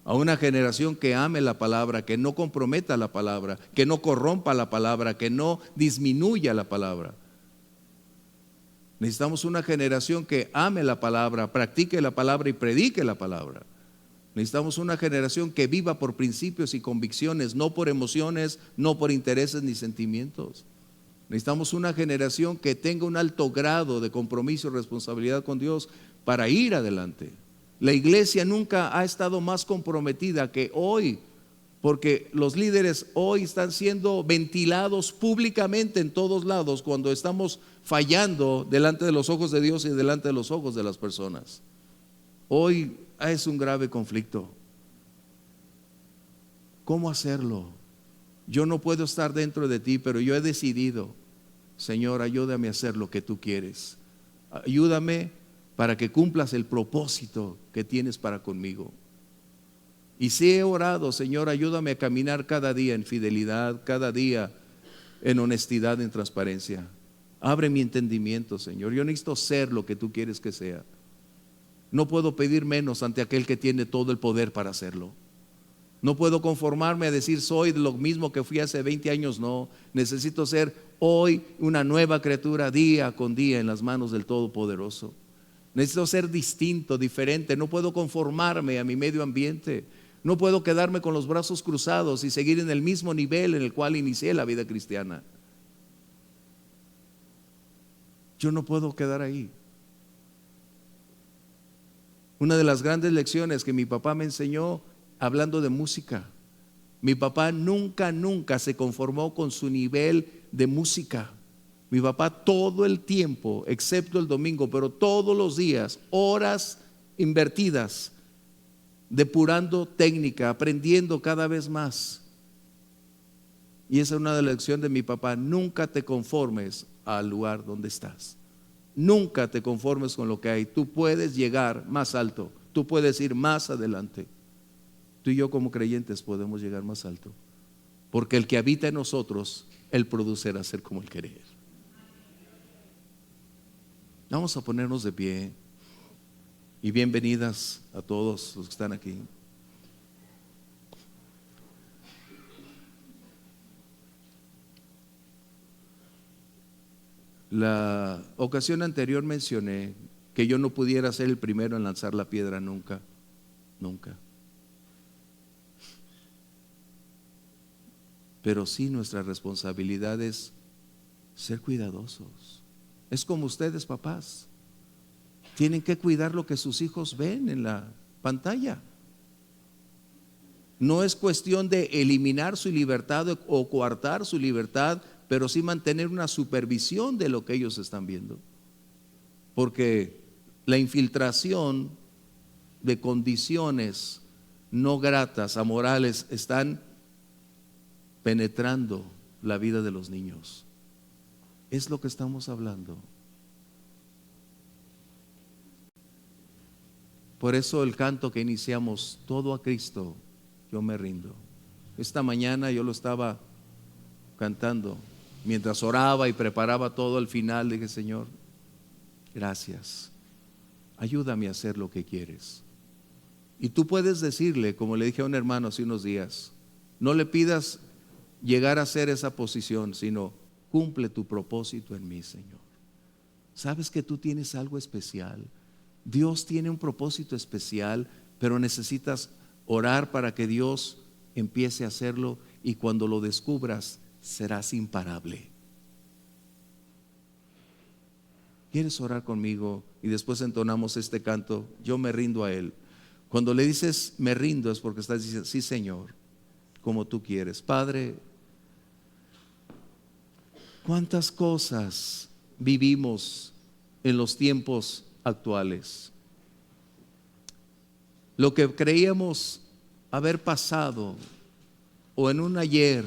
A una generación que ame la palabra, que no comprometa la palabra, que no corrompa la palabra, que no disminuya la palabra. Necesitamos una generación que ame la palabra, practique la palabra y predique la palabra. Necesitamos una generación que viva por principios y convicciones, no por emociones, no por intereses ni sentimientos. Necesitamos una generación que tenga un alto grado de compromiso y responsabilidad con Dios para ir adelante. La iglesia nunca ha estado más comprometida que hoy, porque los líderes hoy están siendo ventilados públicamente en todos lados cuando estamos fallando delante de los ojos de Dios y delante de los ojos de las personas. Hoy es un grave conflicto. ¿Cómo hacerlo? Yo no puedo estar dentro de ti, pero yo he decidido, Señor, ayúdame a hacer lo que tú quieres. Ayúdame para que cumplas el propósito que tienes para conmigo. Y si he orado, Señor, ayúdame a caminar cada día en fidelidad, cada día en honestidad, en transparencia. Abre mi entendimiento, Señor. Yo necesito ser lo que tú quieres que sea. No puedo pedir menos ante aquel que tiene todo el poder para hacerlo. No puedo conformarme a decir soy lo mismo que fui hace 20 años, no. Necesito ser hoy una nueva criatura día con día en las manos del Todopoderoso. Necesito ser distinto, diferente. No puedo conformarme a mi medio ambiente. No puedo quedarme con los brazos cruzados y seguir en el mismo nivel en el cual inicié la vida cristiana. Yo no puedo quedar ahí. Una de las grandes lecciones que mi papá me enseñó hablando de música. Mi papá nunca se conformó con su nivel de música. Mi papá todo el tiempo, excepto el domingo, pero todos los días, horas invertidas, depurando técnica, aprendiendo cada vez más. Y esa es una de las lecciones de mi papá: nunca te conformes al lugar donde estás. Nunca te conformes con lo que hay. Tú puedes llegar más alto, tú puedes ir más adelante. Tú y yo como creyentes podemos llegar más alto, porque el que habita en nosotros, Él produce ser como el querer. Vamos a ponernos de pie. Y bienvenidas a todos los que están aquí. La ocasión anterior mencioné que yo no pudiera ser el primero en lanzar la piedra nunca. Pero sí, nuestra responsabilidad es ser cuidadosos. Es como ustedes, papás. Tienen que cuidar lo que sus hijos ven en la pantalla. No es cuestión de eliminar su libertad o coartar su libertad, pero sí mantener una supervisión de lo que ellos están viendo. Porque la infiltración de condiciones no gratas, amorales, están penetrando la vida de los niños. Es lo que estamos hablando. Por eso el canto que iniciamos, todo a Cristo, yo me rindo. Esta mañana yo lo estaba cantando mientras oraba y preparaba todo. Al final dije: Señor, gracias, ayúdame a hacer lo que quieres. Y tú puedes decirle, como le dije a un hermano hace unos días, no le pidas llegar a ser esa posición, sino cumple tu propósito en mí, Señor. Sabes que tú tienes algo especial. Dios tiene un propósito especial, pero necesitas orar para que Dios empiece a hacerlo, y cuando lo descubras serás imparable. ¿Quieres orar conmigo? Y después entonamos este canto, yo me rindo a Él. Cuando le dices me rindo es porque estás diciendo: sí, Señor, como tú quieres. Padre, ¿cuántas cosas vivimos en los tiempos actuales? Lo que creíamos haber pasado o en un ayer,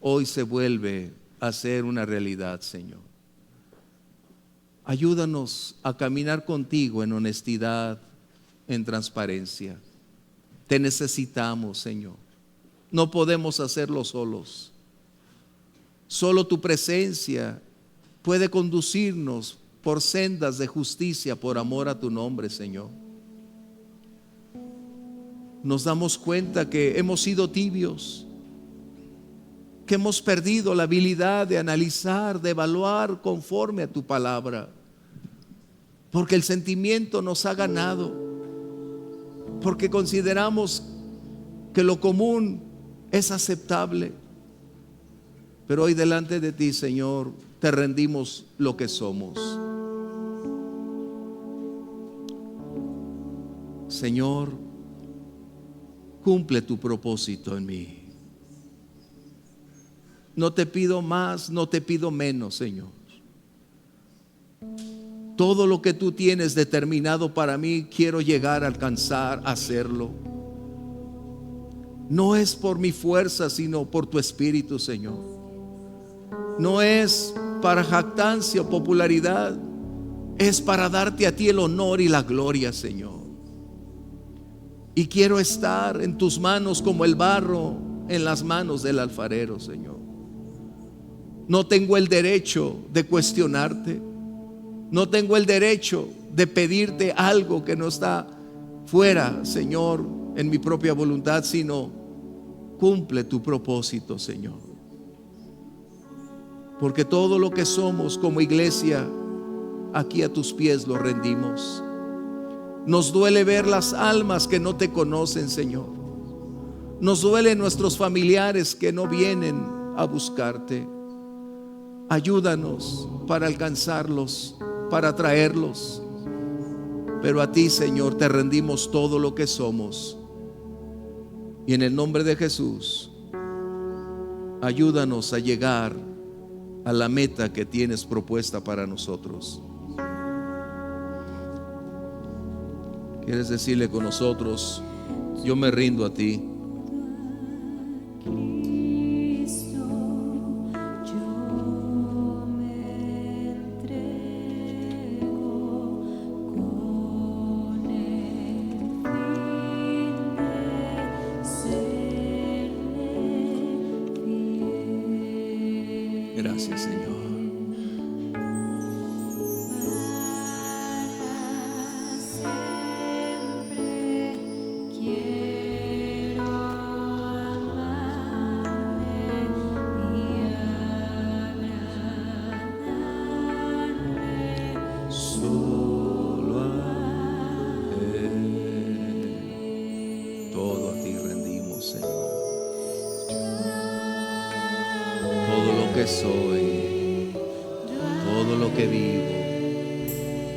hoy se vuelve a ser una realidad, Señor. Ayúdanos a caminar contigo en honestidad, en transparencia. Te necesitamos, Señor. No podemos hacerlo solos. Solo tu presencia puede conducirnos por sendas de justicia por amor a tu nombre, Señor. Nos damos cuenta que hemos sido tibios, que hemos perdido la habilidad de analizar, de evaluar conforme a tu palabra, porque el sentimiento nos ha ganado, porque consideramos que lo común es aceptable. Pero hoy delante de ti, Señor, te rendimos lo que somos. Señor, cumple tu propósito en mí. No te pido más, no te pido menos, Señor. Todo lo que tú tienes determinado para mí, quiero llegar a alcanzar, a hacerlo. No es por mi fuerza, sino por tu Espíritu, Señor. No es para jactancia o popularidad, es para darte a ti el honor y la gloria, Señor. Y quiero estar en tus manos como el barro en las manos del alfarero, Señor. No tengo el derecho de cuestionarte. No tengo el derecho de pedirte algo que no está fuera, Señor, en mi propia voluntad, sino cumple tu propósito, Señor. Porque todo lo que somos como iglesia, aquí a tus pies lo rendimos. Nos duele ver las almas que no te conocen, Señor. Nos duelen nuestros familiares que no vienen a buscarte. Ayúdanos para alcanzarlos, para traerlos. Pero a ti, Señor, te rendimos todo lo que somos. Y en el nombre de Jesús, ayúdanos a llegar a la meta que tienes propuesta para nosotros. ¿Quieres decirle con nosotros: yo me rindo a ti? Gracias, Señor. Solo a Él. Todo a ti rendimos, Señor. Todo lo que soy, todo lo que vivo,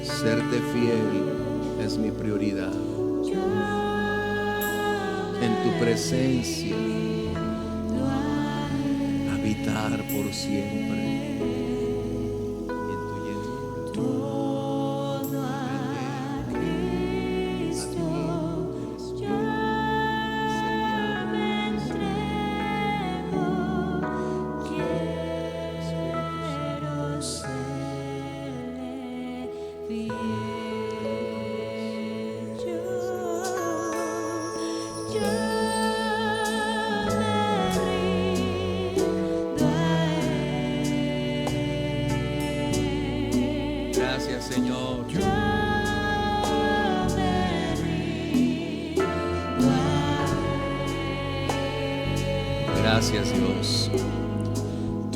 serte fiel es mi prioridad. En tu presencia, habitar por siempre. En tu llenura. Gracias, Señor. Gracias, Dios.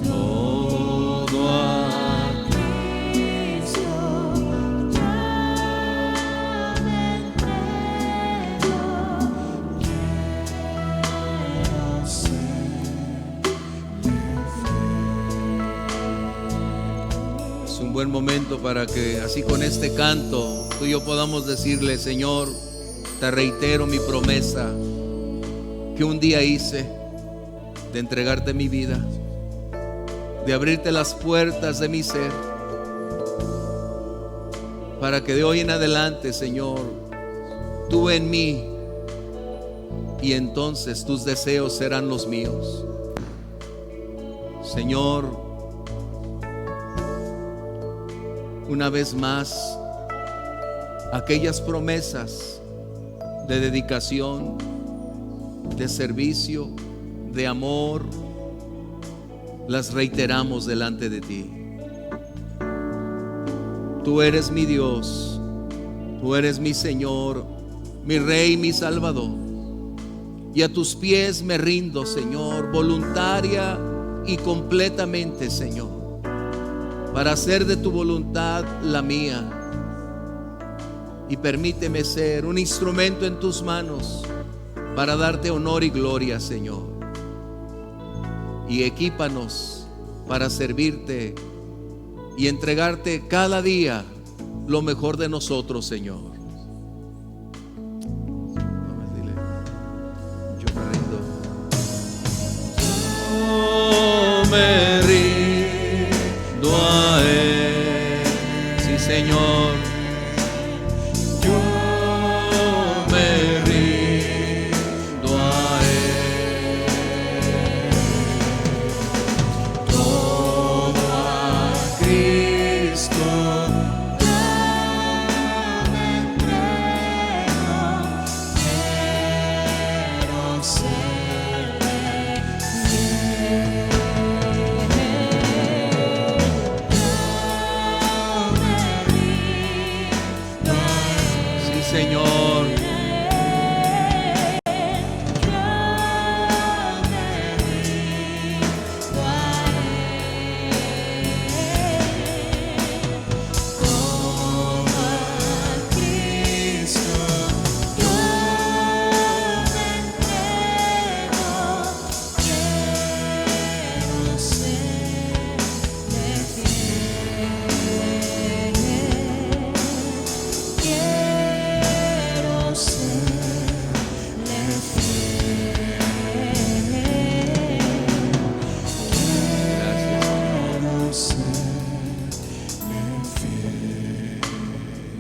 Todo a Cristo yo me entrego. Quiero ser. Es un buen momento para que así con este canto tú y yo podamos decirle: Señor, te reitero mi promesa que un día hice de entregarte mi vida, de abrirte las puertas de mi ser, para que de hoy en adelante, Señor, tú en mí, y entonces tus deseos serán los míos. Señor, una vez más, aquellas promesas de dedicación, de servicio, de amor, las reiteramos delante de ti. Tú eres mi Dios, tú eres mi Señor, mi Rey, mi Salvador. Y a tus pies me rindo, Señor, voluntaria y completamente, Señor, para hacer de tu voluntad la mía. Y permíteme ser un instrumento en tus manos para darte honor y gloria, Señor. Y equípanos para servirte y entregarte cada día lo mejor de nosotros, Señor. Dile, yo me rindo. Yo me rindo a Él. Sí, Señor. Yo me rindo a Él. Todo a Cristo yo me entrego. Quiero serle fiel. Señor,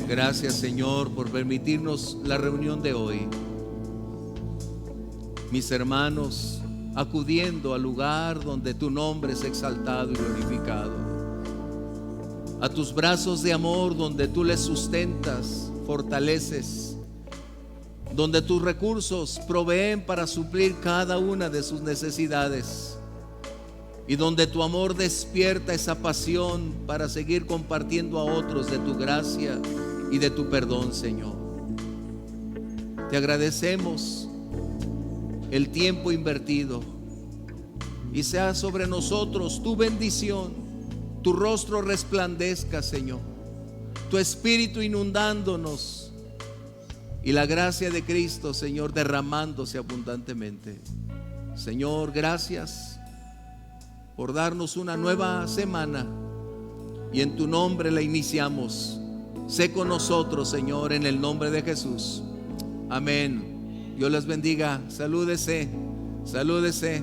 gracias, Señor, por permitirnos la reunión de hoy. Mis hermanos, acudiendo al lugar donde tu nombre es exaltado y glorificado, a tus brazos de amor donde tú les sustentas, fortaleces, donde tus recursos proveen para suplir cada una de sus necesidades, y donde tu amor despierta esa pasión para seguir compartiendo a otros de tu gracia y de tu perdón, Señor. Te agradecemos el tiempo invertido, y sea sobre nosotros tu bendición, tu rostro resplandezca, Señor, tu espíritu inundándonos y la gracia de Cristo, Señor, derramándose abundantemente. Señor, gracias por darnos una nueva semana, y en tu nombre la iniciamos. Sé con nosotros, Señor, en el nombre de Jesús. Amén. Dios les bendiga. Salúdese. Salúdese.